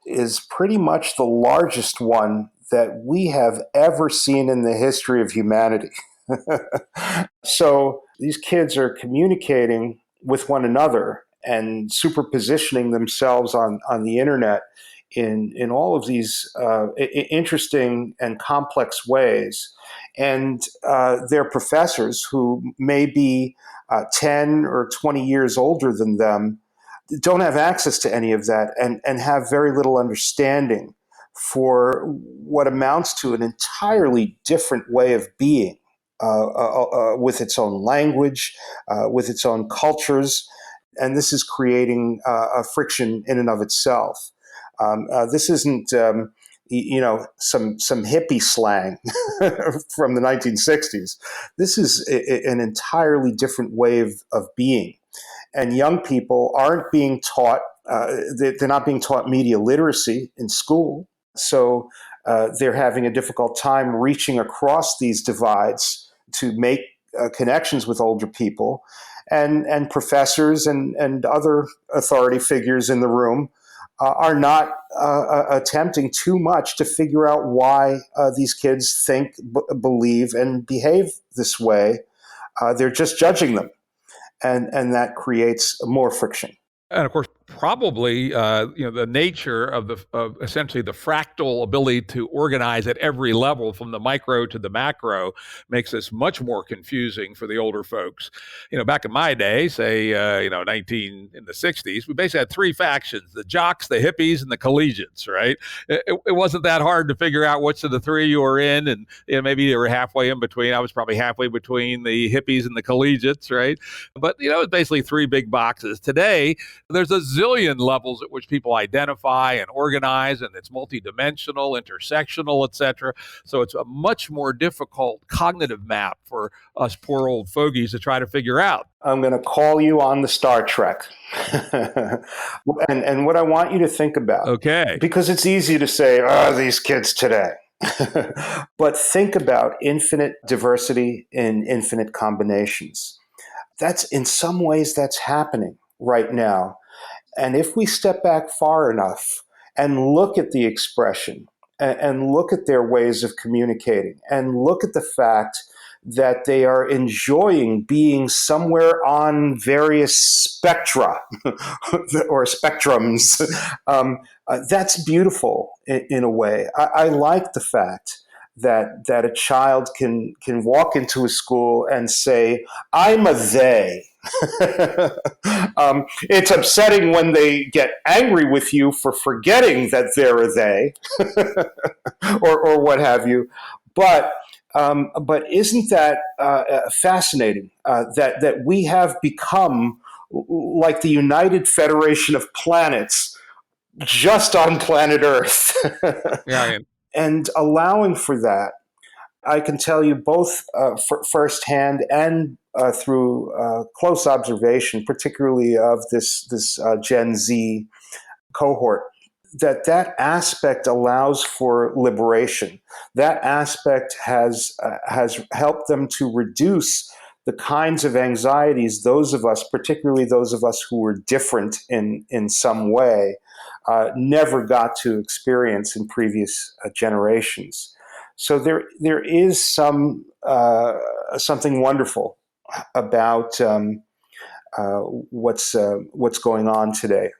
is pretty much the largest one that we have ever seen in the history of humanity. So these kids are communicating with one another and superpositioning themselves on the internet in all of these interesting and complex ways. And their professors, who may be 10 or 20 years older than them, don't have access to any of that, and have very little understanding for what amounts to an entirely different way of being, with its own language, with its own cultures. And this is creating a friction in and of itself. This isn't some hippie slang from the 1960s. This is an entirely different way of being. And young people aren't being taught, they're not being taught media literacy in school. So they're having a difficult time reaching across these divides to make connections with older people. And professors and other authority figures in the room are not attempting too much to figure out why these kids think, believe, and behave this way. They're just judging them. And that creates more friction. And of course, probably the nature of essentially the fractal ability to organize at every level, from the micro to the macro, makes this much more confusing for the older folks. Back in my day, say in the 60s, we basically had three factions: the jocks, the hippies, and the collegiates. Right? It wasn't that hard to figure out which of the three you were in, and maybe you were halfway in between. I was probably halfway between the hippies and the collegiates, right? But it's basically three big boxes. Today, there's a zillion levels at which people identify and organize, and it's multidimensional, intersectional, etc. So it's a much more difficult cognitive map for us poor old fogies to try to figure out. I'm going to call you on the Star Trek. and what I want you to think about, okay, because it's easy to say, these kids today. But think about infinite diversity in infinite combinations. In some ways, that's happening right now. And if we step back far enough and look at the expression and look at their ways of communicating and look at the fact that they are enjoying being somewhere on various spectra or spectrums, that's beautiful in a way. I like the fact that a child can walk into a school and say, "I'm a they." It's upsetting when they get angry with you for forgetting that they're a they, or what have you. But isn't that fascinating? That we have become like the United Federation of Planets, just on planet Earth. Yeah. And allowing for that, I can tell you both firsthand and through close observation, particularly of this Gen Z cohort, that aspect allows for liberation. That aspect has helped them to reduce the kinds of anxieties those of us, particularly those of us who were different in some way, never got to experience in previous generations. So there is something wonderful about what's going on today.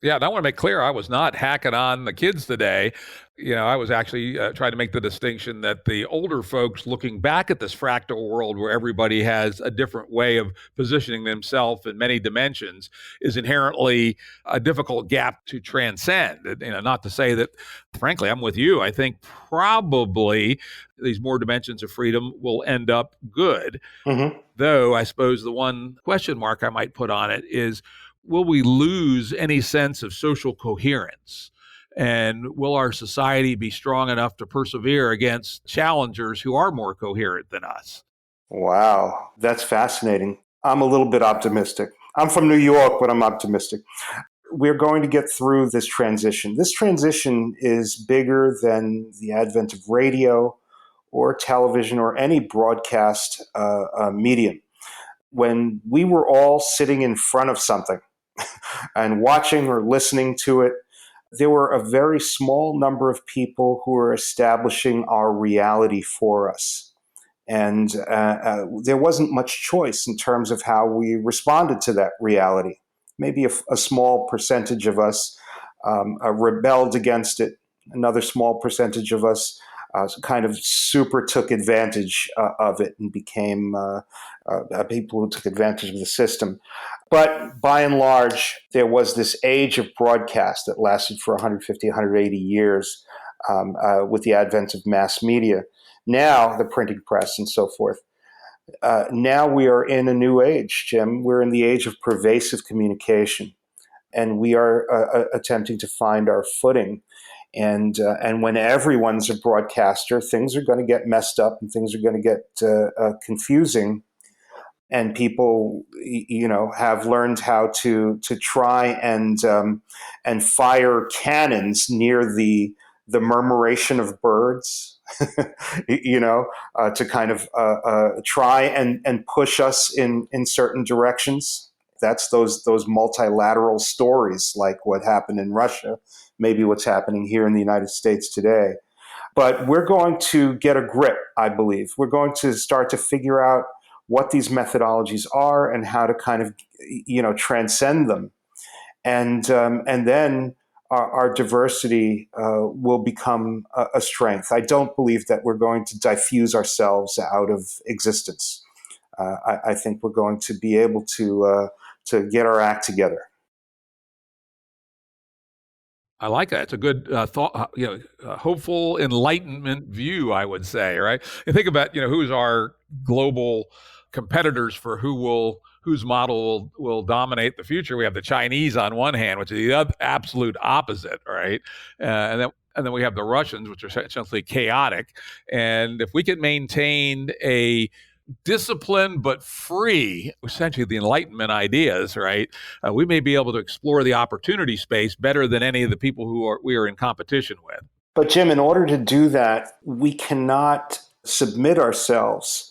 Yeah, and I want to make clear, I was not hacking on the kids today. I was actually trying to make the distinction that the older folks looking back at this fractal world where everybody has a different way of positioning themselves in many dimensions is inherently a difficult gap to transcend. Not to say that, frankly, I'm with you. I think probably these more dimensions of freedom will end up good. Mm-hmm. Though I suppose the one question mark I might put on it is, will we lose any sense of social coherence? And will our society be strong enough to persevere against challengers who are more coherent than us? Wow, that's fascinating. I'm a little bit optimistic. I'm from New York, but I'm optimistic. We're going to get through this transition. This transition is bigger than the advent of radio or television or any broadcast medium. When we were all sitting in front of something and watching or listening to it, there were a very small number of people who were establishing our reality for us. And there wasn't much choice in terms of how we responded to that reality. Maybe a small percentage of us rebelled against it. Another small percentage of us kind of super took advantage of it and became people who took advantage of the system. But by and large, there was this age of broadcast that lasted for 150, 180 years with the advent of mass media. Now, the printing press and so forth. Now we are in a new age, Jim. We're in the age of pervasive communication, and we are attempting to find our footing. And when everyone's a broadcaster, things are going to get messed up and things are going to get confusing. And people, have learned how to try and fire cannons near the murmuration of birds, to kind of try and push us in certain directions. That's those multilateral stories, like what happened in Russia, maybe what's happening here in the United States today. But we're going to get a grip, I believe. We're going to start to figure out what these methodologies are and how to kind of, transcend them. And then our diversity will become a strength. I don't believe that we're going to diffuse ourselves out of existence. I think we're going to be able to get our act together. I like that. It's a good thought, hopeful enlightenment view, I would say, right? And think about, who's our global competitors for whose model will dominate the future. We have the Chinese on one hand, which is the absolute opposite, right? And then we have the Russians, which are essentially chaotic. And if we can maintain a disciplined but free, essentially the Enlightenment ideas, right? We may be able to explore the opportunity space better than any of the people we are in competition with. But Jim, in order to do that, we cannot submit ourselves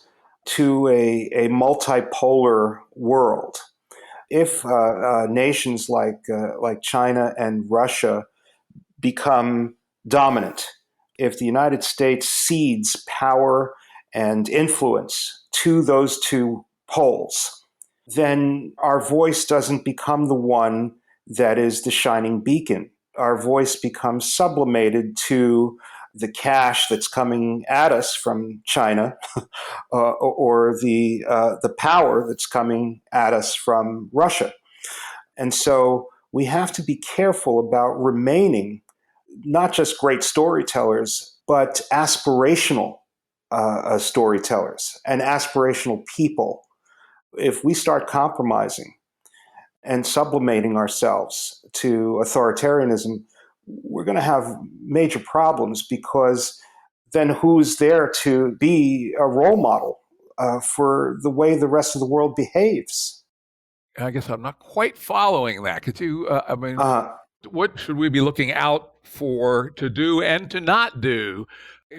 to a multipolar world. If nations like China and Russia become dominant, if the United States cedes power and influence to those two poles, then our voice doesn't become the one that is the shining beacon. Our voice becomes sublimated to the cash that's coming at us from China or the power that's coming at us from Russia. And so we have to be careful about remaining not just great storytellers, but aspirational storytellers and aspirational people. If we start compromising and sublimating ourselves to authoritarianism, we're going to have major problems, because then who's there to be a role model for the way the rest of the world behaves? I guess I'm not quite following that. Could you, what should we be looking out for to do and to not do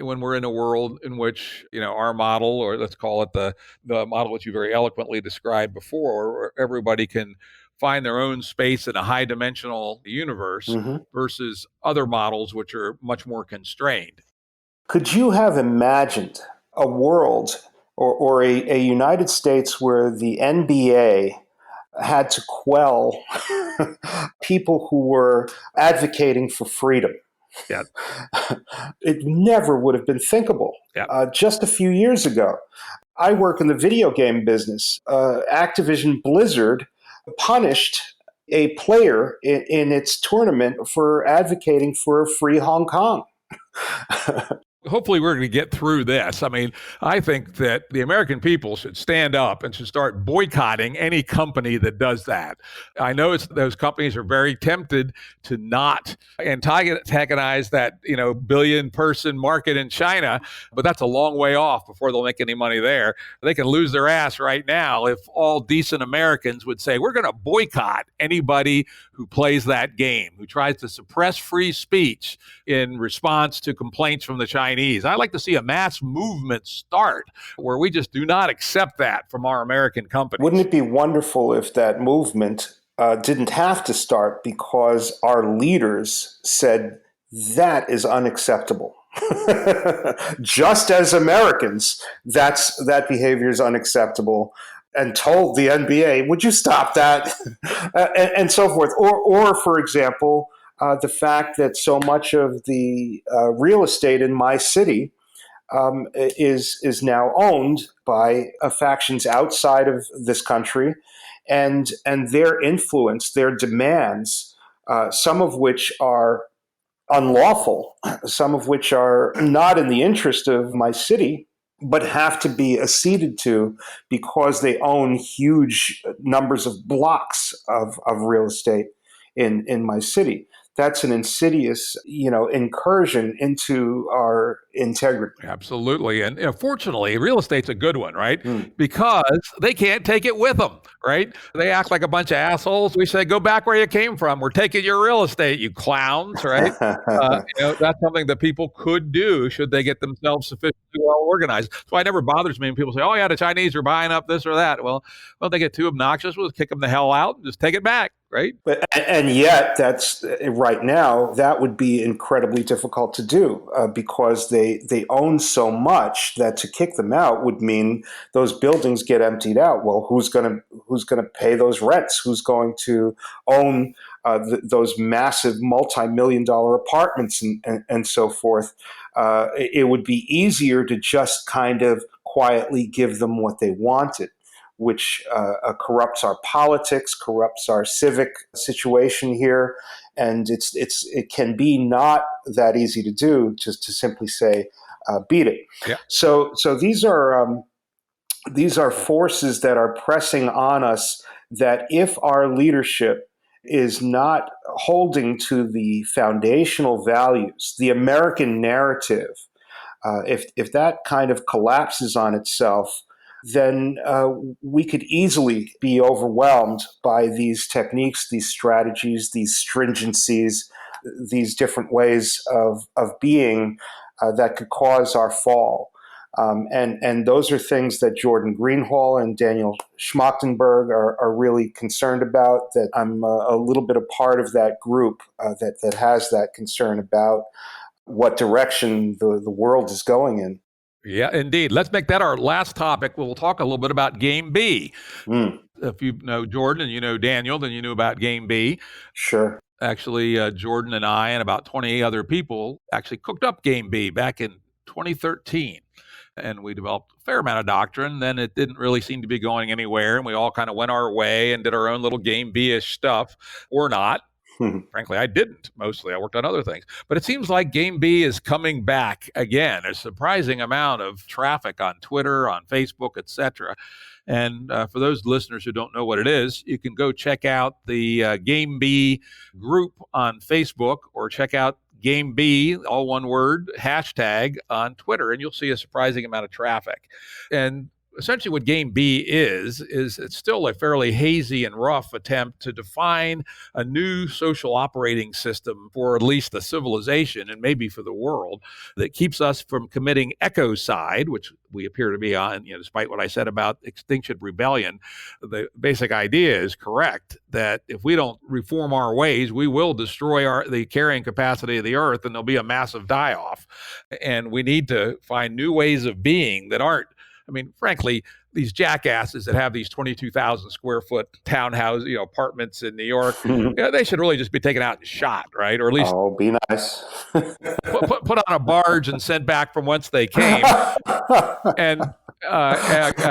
when we're in a world in which, our model, or let's call it the model that you very eloquently described before, where everybody can find their own space in a high dimensional universe versus other models which are much more constrained? Could you have imagined a world or a United States where the NBA had to quell people who were advocating for freedom? Yeah. It never would have been thinkable just a few years ago. I work in the video game business. Activision Blizzard punished a player in its tournament for advocating for a free Hong Kong. Hopefully we're going to get through this. I mean, I think that the American people should stand up and should start boycotting any company that does that. I know those companies are very tempted to not antagonize that, billion person market in China, but that's a long way off before they'll make any money there. They can lose their ass right now if all decent Americans would say, we're going to boycott anybody who plays that game, who tries to suppress free speech in response to complaints from the Chinese. I'd like to see a mass movement start where we just do not accept that from our American companies. Wouldn't it be wonderful if that movement didn't have to start because our leaders said that is unacceptable? Just as Americans, that behavior is unacceptable, and told the NBA, would you stop that? and so forth. Or for example, the fact that so much of the real estate in my city is now owned by factions outside of this country, and their influence, their demands, some of which are unlawful, some of which are not in the interest of my city, but have to be acceded to because they own huge numbers of blocks of real estate in my city. That's an insidious, incursion into our integrity. Absolutely. And fortunately, real estate's a good one, right? Because they can't take it with them, right? They act like a bunch of assholes. We say, go back where you came from. We're taking your real estate, you clowns, right? That's something that people could do should they get themselves sufficiently well organized. So it never bothers me when people say, oh, yeah, the Chinese are buying up this or that. Well, they get too obnoxious, we'll kick them the hell out and just take it back. Right. And yet that's right now, that would be incredibly difficult to do because they own so much that to kick them out would mean those buildings get emptied out. Well, who's going to pay those rents? Who's going to own those massive multi-million-dollar apartments and so forth? It would be easier to just kind of quietly give them what they wanted, which corrupts our politics, corrupts our civic situation here, and it can be not that easy to do, just to simply say, beat it. Yeah. So these are forces that are pressing on us. That if our leadership is not holding to the foundational values, the American narrative, if that kind of collapses on itself, then we could easily be overwhelmed by these techniques, these strategies, these stringencies, these different ways of being that could cause our fall. And those are things that Jordan Greenhall and Daniel Schmachtenberg are really concerned about, that I'm a little bit a part of that group that has that concern about what direction the world is going in. Yeah, indeed. Let's make that our last topic. We'll talk a little bit about Game B. If you know Jordan and you know Daniel, then you knew about Game B. Sure. Actually, Jordan and I and about 20 other people actually cooked up Game B back in 2013. And we developed a fair amount of doctrine. Then it didn't really seem to be going anywhere. And we all kind of went our way and did our own little Game B-ish stuff, or not. Frankly, I didn't. Mostly, I worked on other things. But it seems like Game B is coming back again. There's a surprising amount of traffic on Twitter, on Facebook, etc. And for those listeners who don't know what it is, you can go check out the Game B group on Facebook, or check out Game B, all one word, hashtag on Twitter, and you'll see a surprising amount of traffic. And essentially what Game B is it's still a fairly hazy and rough attempt to define a new social operating system for at least the civilization, and maybe for the world, that keeps us from committing ecocide, which we appear to be on, despite what I said about Extinction Rebellion. The basic idea is correct, that if we don't reform our ways, we will destroy the carrying capacity of the earth, and there'll be a massive die-off. And we need to find new ways of being that aren't, frankly, these jackasses that have these 22,000 square foot townhouse, apartments in New York, they should really just be taken out and shot, right? Or at least be nice. put on a barge and sent back from whence they came. And a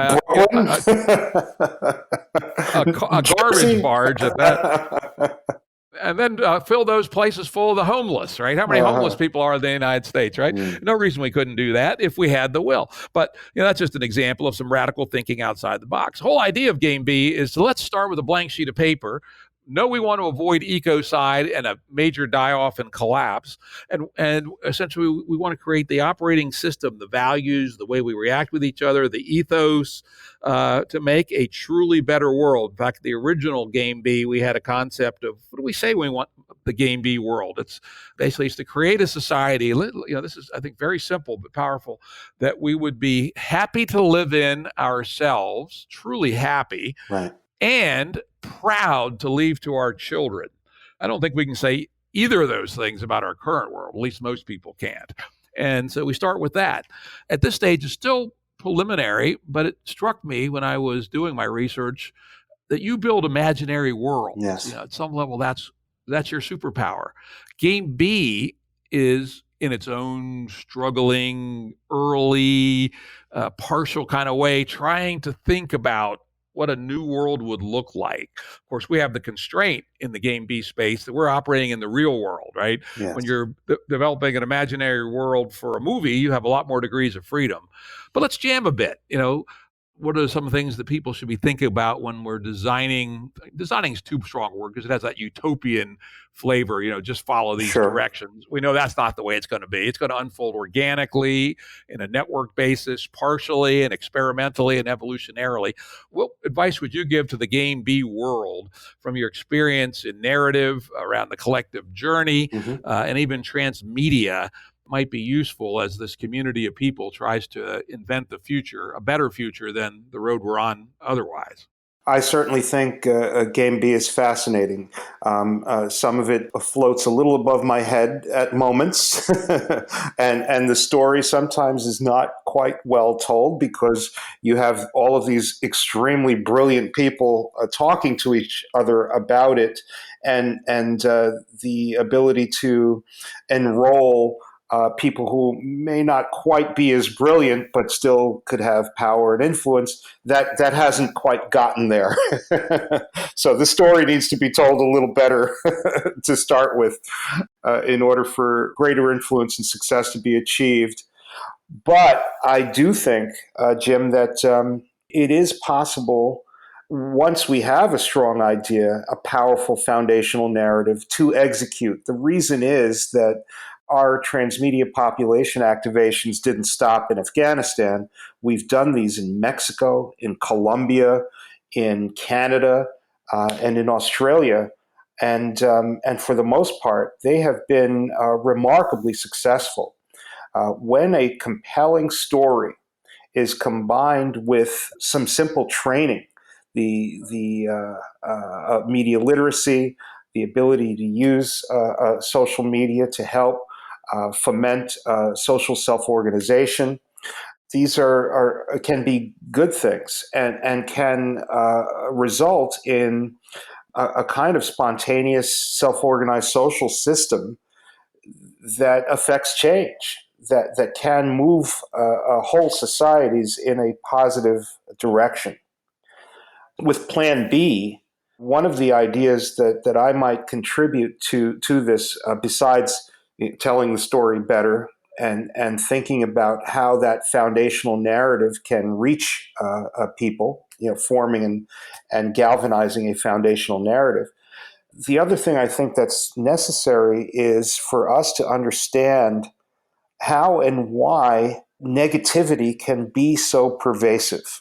garbage barge at that. and then fill those places full of the homeless, right? How many homeless people are in the United States, right? No reason we couldn't do that if we had the will. But that's just an example of some radical thinking outside the box. The whole idea of Game B is to let's start with a blank sheet of paper. No, we want to avoid ecocide and a major die-off and collapse. And essentially, we want to create the operating system, the values, the way we react with each other, the ethos, to make a truly better world. In fact, the original Game B, we had a concept of, what do we say when we want the Game B world? It's basically to create a society, this is, I think, very simple but powerful, that we would be happy to live in ourselves, truly happy, right, and proud to leave to our children. I don't think we can say either of those things about our current world. At least most people can't. And so we start with that. At this stage, it's still preliminary, but it struck me when I was doing my research that you build imaginary worlds. Yes. At some level, that's your superpower. Game B is in its own struggling, early, partial kind of way, trying to think about what a new world would look like. Of course, we have the constraint in the Game B space that we're operating in the real world, right? Yes. When you're developing an imaginary world for a movie, you have a lot more degrees of freedom. But let's jam a bit. What are some things that people should be thinking about when we're designing? Designing is too strong a word because it has that utopian flavor, just follow these directions. We know that's not the way it's going to be. It's going to unfold organically in a network basis, partially and experimentally and evolutionarily. What advice would you give to the Game B world from your experience in narrative around the collective journey and even transmedia might be useful as this community of people tries to invent the future, a better future than the road we're on otherwise? I certainly think Game B is fascinating. Some of it floats a little above my head at moments, and the story sometimes is not quite well told because you have all of these extremely brilliant people talking to each other about it, and the ability to enroll people who may not quite be as brilliant, but still could have power and influence, that hasn't quite gotten there. So the story needs to be told a little better to start with in order for greater influence and success to be achieved. But I do think, Jim, that it is possible, once we have a strong idea, a powerful foundational narrative, to execute. The reason is that our transmedia population activations didn't stop in Afghanistan. We've done these in Mexico, in Colombia, in Canada, and in Australia. And for the most part, they have been remarkably successful. When a compelling story is combined with some simple training, the media literacy, the ability to use social media to help foment social self-organization. These can be good things and can result in a kind of spontaneous, self-organized social system that affects change, that can move whole societies in a positive direction. With Plan B, one of the ideas that I might contribute to this, besides telling the story better and thinking about how that foundational narrative can reach people, forming and galvanizing a foundational narrative. The other thing I think that's necessary is for us to understand how and why negativity can be so pervasive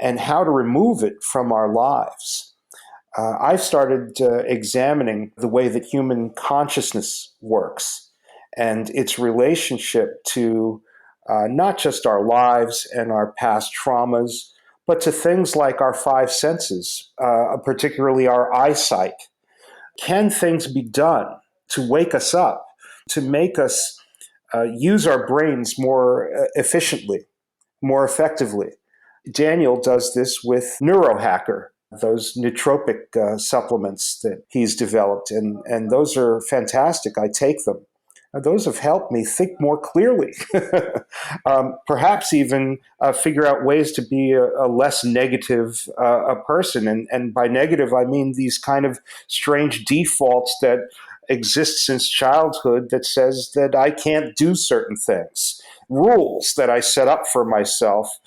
and how to remove it from our lives. I've started examining the way that human consciousness works and its relationship to not just our lives and our past traumas, but to things like our five senses, particularly our eyesight. Can things be done to wake us up, to make us use our brains more efficiently, more effectively? Daniel does this with Neurohacker, those nootropic supplements that he's developed, and those are fantastic. I take them. those have helped me think more clearly. Perhaps even figure out ways to be a less negative a person. And by negative, I mean these kind of strange defaults that exist since childhood that says that I can't do certain things, rules that I set up for myself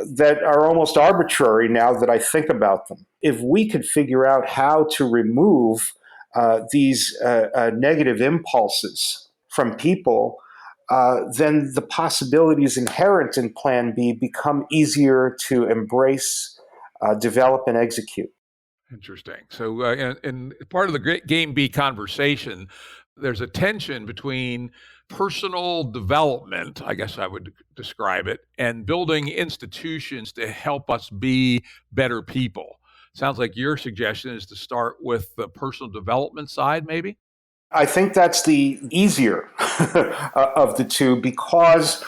that are almost arbitrary now that I think about them. If we could figure out how to remove these negative impulses from people, then the possibilities inherent in Plan B become easier to embrace, develop, and execute. Interesting. So, in part of the great Game B conversation, there's a tension between personal development, I guess I would describe it, and building institutions to help us be better people. Sounds like your suggestion is to start with the personal development side, maybe? I think that's the easier of the two because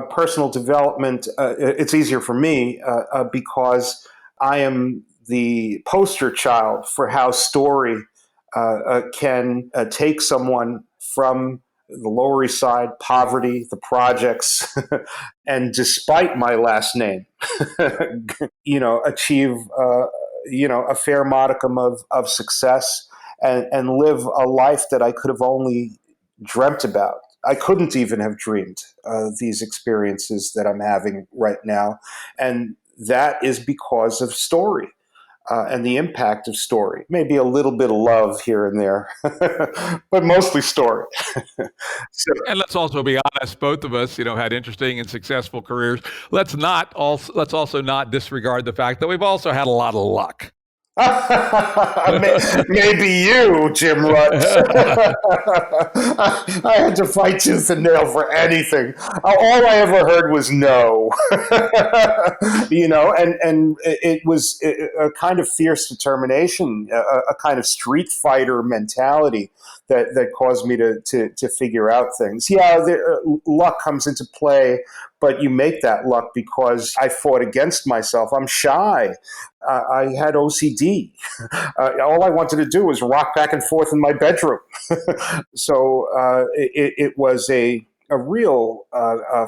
personal development, it's easier for me because I am the poster child for how story can take someone from the Lower East Side, poverty, the projects, and despite my last name, achieve, a fair modicum of success and live a life that I could have only dreamt about. I couldn't even have dreamed these experiences that I'm having right now. And that is because of story. And the impact of story. Maybe a little bit of love here and there, but mostly story. So, And let's also be honest, both of us, had interesting and successful careers. Let's also not disregard the fact that we've also had a lot of luck. maybe you, Jim Rutz. I had to fight tooth and nail for anything. All I ever heard was no. And it was a kind of fierce determination, a kind of street fighter mentality that caused me to figure out things. Yeah, luck comes into play, but you make that luck because I fought against myself. I'm shy. I had OCD. All I wanted to do was rock back and forth in my bedroom. So it was a real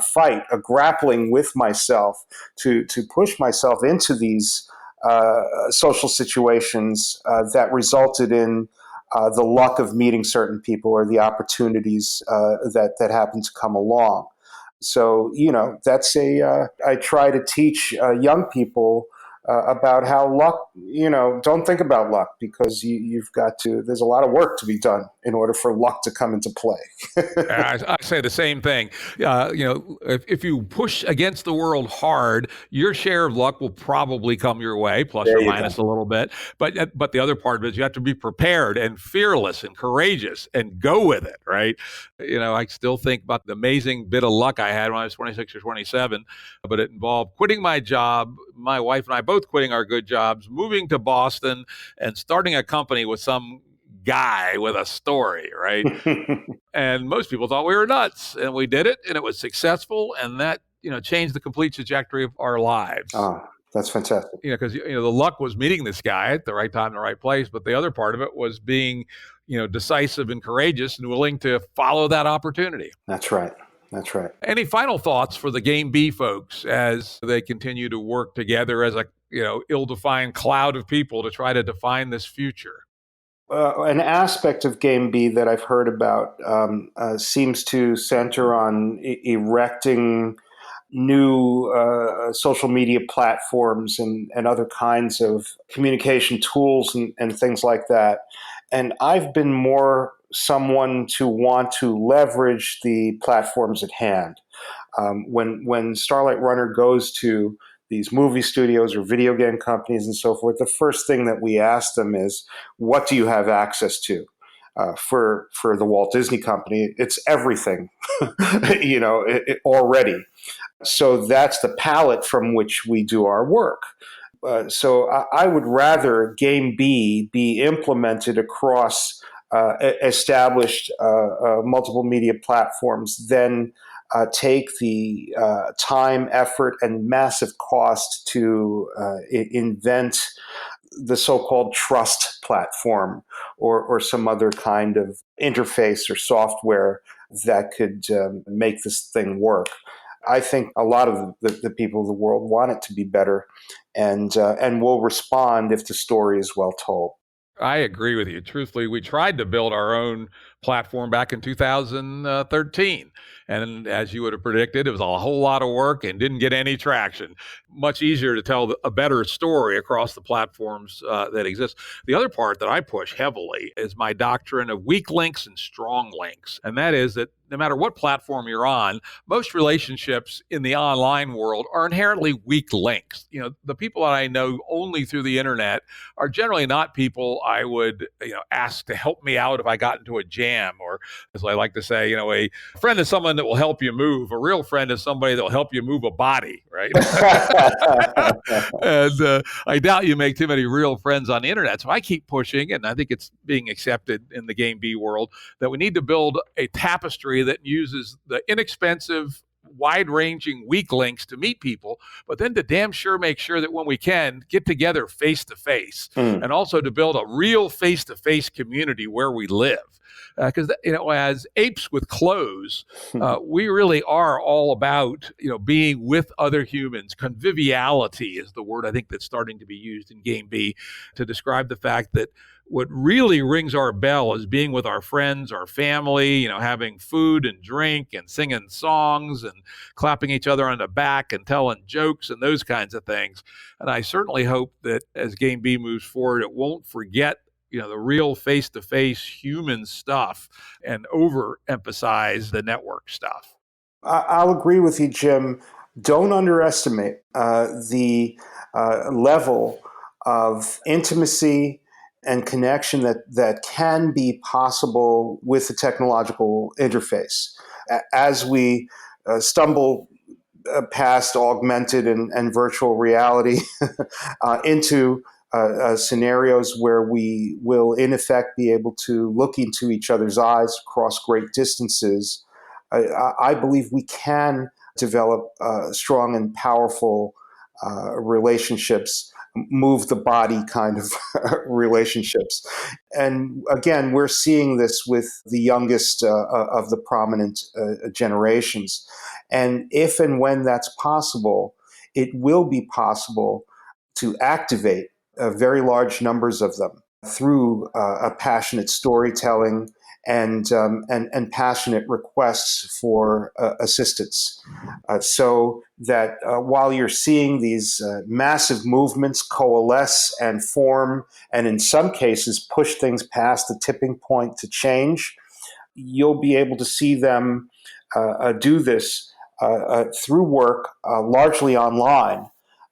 fight, a grappling with myself to push myself into these social situations that resulted in the luck of meeting certain people or the opportunities that happen to come along. So, I try to teach young people about how luck, don't think about luck because you've got to, there's a lot of work to be done in order for luck to come into play. I say the same thing. If you push against the world hard, your share of luck will probably come your way, plus or minus a little bit. But the other part of it is you have to be prepared and fearless and courageous and go with it, right? I still think about the amazing bit of luck I had when I was 26 or 27, but it involved quitting my job, my wife and I both quitting our good jobs, moving to Boston and starting a company with some guy with a story, right? And most people thought we were nuts, and we did it, and it was successful, and that changed the complete trajectory of our lives. Oh, that's fantastic. Because the luck was meeting this guy at the right time in the right place, but the other part of it was being decisive and courageous and willing to follow that opportunity. That's right. That's right. Any final thoughts for the Game B folks as they continue to work together as a ill-defined cloud of people to try to define this future? An aspect of Game B that I've heard about seems to center on erecting new social media platforms and other kinds of communication tools and things like that. And I've been more someone to want to leverage the platforms at hand. When Starlight Runner goes to these movie studios or video game companies and so forth, the first thing that we ask them is, what do you have access to? For the Walt Disney Company, it's everything, already. So that's the palette from which we do our work. So I would rather Game B be implemented across established multiple media platforms than take the time, effort, and massive cost to invent the so-called trust platform or some other kind of interface or software that could make this thing work. I think a lot of the people of the world want it to be better, and will respond if the story is well told. I agree with you. Truthfully, we tried to build our own platform back in 2013. And as you would have predicted, it was a whole lot of work and didn't get any traction. Much easier to tell a better story across the platforms that exist. The other part that I push heavily is my doctrine of weak links and strong links. And that is that no matter what platform you're on, most relationships in the online world are inherently weak links. You know, the people that I know only through the internet are generally not people I would, ask to help me out if I got into a jam, or as I like to say, a friend is someone that will help you move. A real friend is somebody that will help you move a body, right? And I doubt you make too many real friends on the internet. So I keep pushing, and I think it's being accepted in the Game B world, that we need to build a tapestry that uses the inexpensive, wide-ranging weak links to meet people, but then to damn sure make sure that when we can, get together face-to-face, and also to build a real face-to-face community where we live. Because as apes with clothes, we really are all about being with other humans. Conviviality is the word I think that's starting to be used in Game B to describe the fact that what really rings our bell is being with our friends, our family, having food and drink and singing songs and clapping each other on the back and telling jokes and those kinds of things. And I certainly hope that as Game B moves forward, it won't forget the real face-to-face human stuff and overemphasize the network stuff. I'll agree with you, Jim. Don't underestimate the level of intimacy and connection that can be possible with the technological interface. As we stumble past augmented and virtual reality into scenarios where we will, in effect, be able to look into each other's eyes across great distances, I believe we can develop strong and powerful relationships, move the body kind of relationships. And again, we're seeing this with the youngest of the prominent generations. And if and when that's possible, it will be possible to activate very large numbers of them through a passionate storytelling and passionate requests for assistance. So that while you're seeing these massive movements coalesce and form, and in some cases push things past the tipping point to change, you'll be able to see them do this through work largely online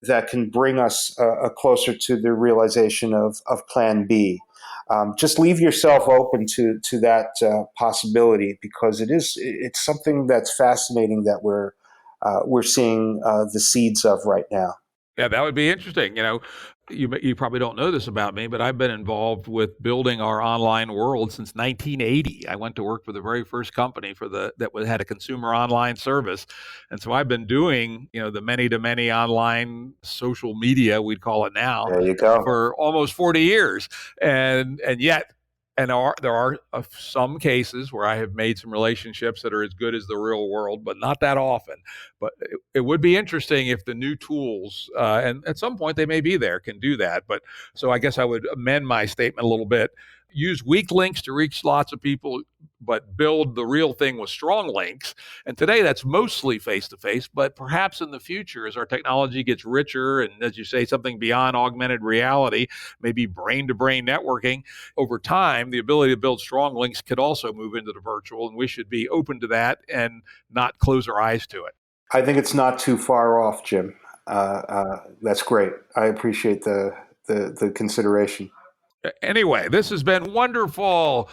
that can bring us closer to the realization of Plan B. Just leave yourself open to that possibility, because it's something that's fascinating that we're seeing the seeds of right now. Yeah, that would be interesting. You probably don't know this about me, but I've been involved with building our online world since 1980. I went to work for the very first company that had a consumer online service. And so I've been doing, the many-to-many online social media, we'd call it now, There you go. for almost 40 years. And yet, there are some cases where I have made some relationships that are as good as the real world, but not that often. But it would be interesting if the new tools, and at some point they may be there, can do that. But so I guess I would amend my statement a little bit. Use weak links to reach lots of people, but build the real thing with strong links. And today that's mostly face-to-face, but perhaps in the future, as our technology gets richer and, as you say, something beyond augmented reality, maybe brain-to-brain networking, over time, the ability to build strong links could also move into the virtual, and we should be open to that and not close our eyes to it. I think it's not too far off, Jim. That's great. I appreciate the consideration. Anyway, this has been wonderful.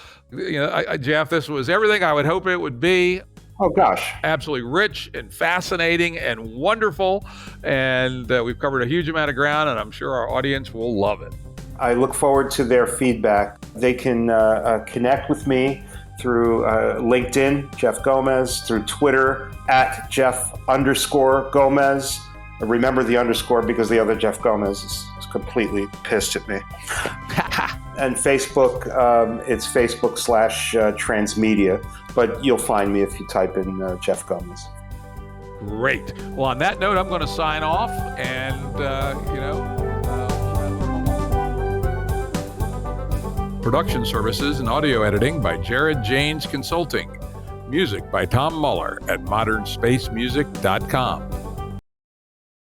Jeff, this was everything I would hope it would be. Oh, gosh. Absolutely rich and fascinating and wonderful. And we've covered a huge amount of ground, and I'm sure our audience will love it. I look forward to their feedback. They can connect with me through LinkedIn, Jeff Gomez, through Twitter, at Jeff_Gomez. Remember the underscore because the other Jeff Gomez is completely pissed at me. And Facebook, it's Facebook/Transmedia, but you'll find me if you type in Jeff Gomez. Great. Well, on that note, I'm going to sign off, and production services and audio editing by Jared Janes Consulting. Music by Tom Muller at modernspacemusic.com.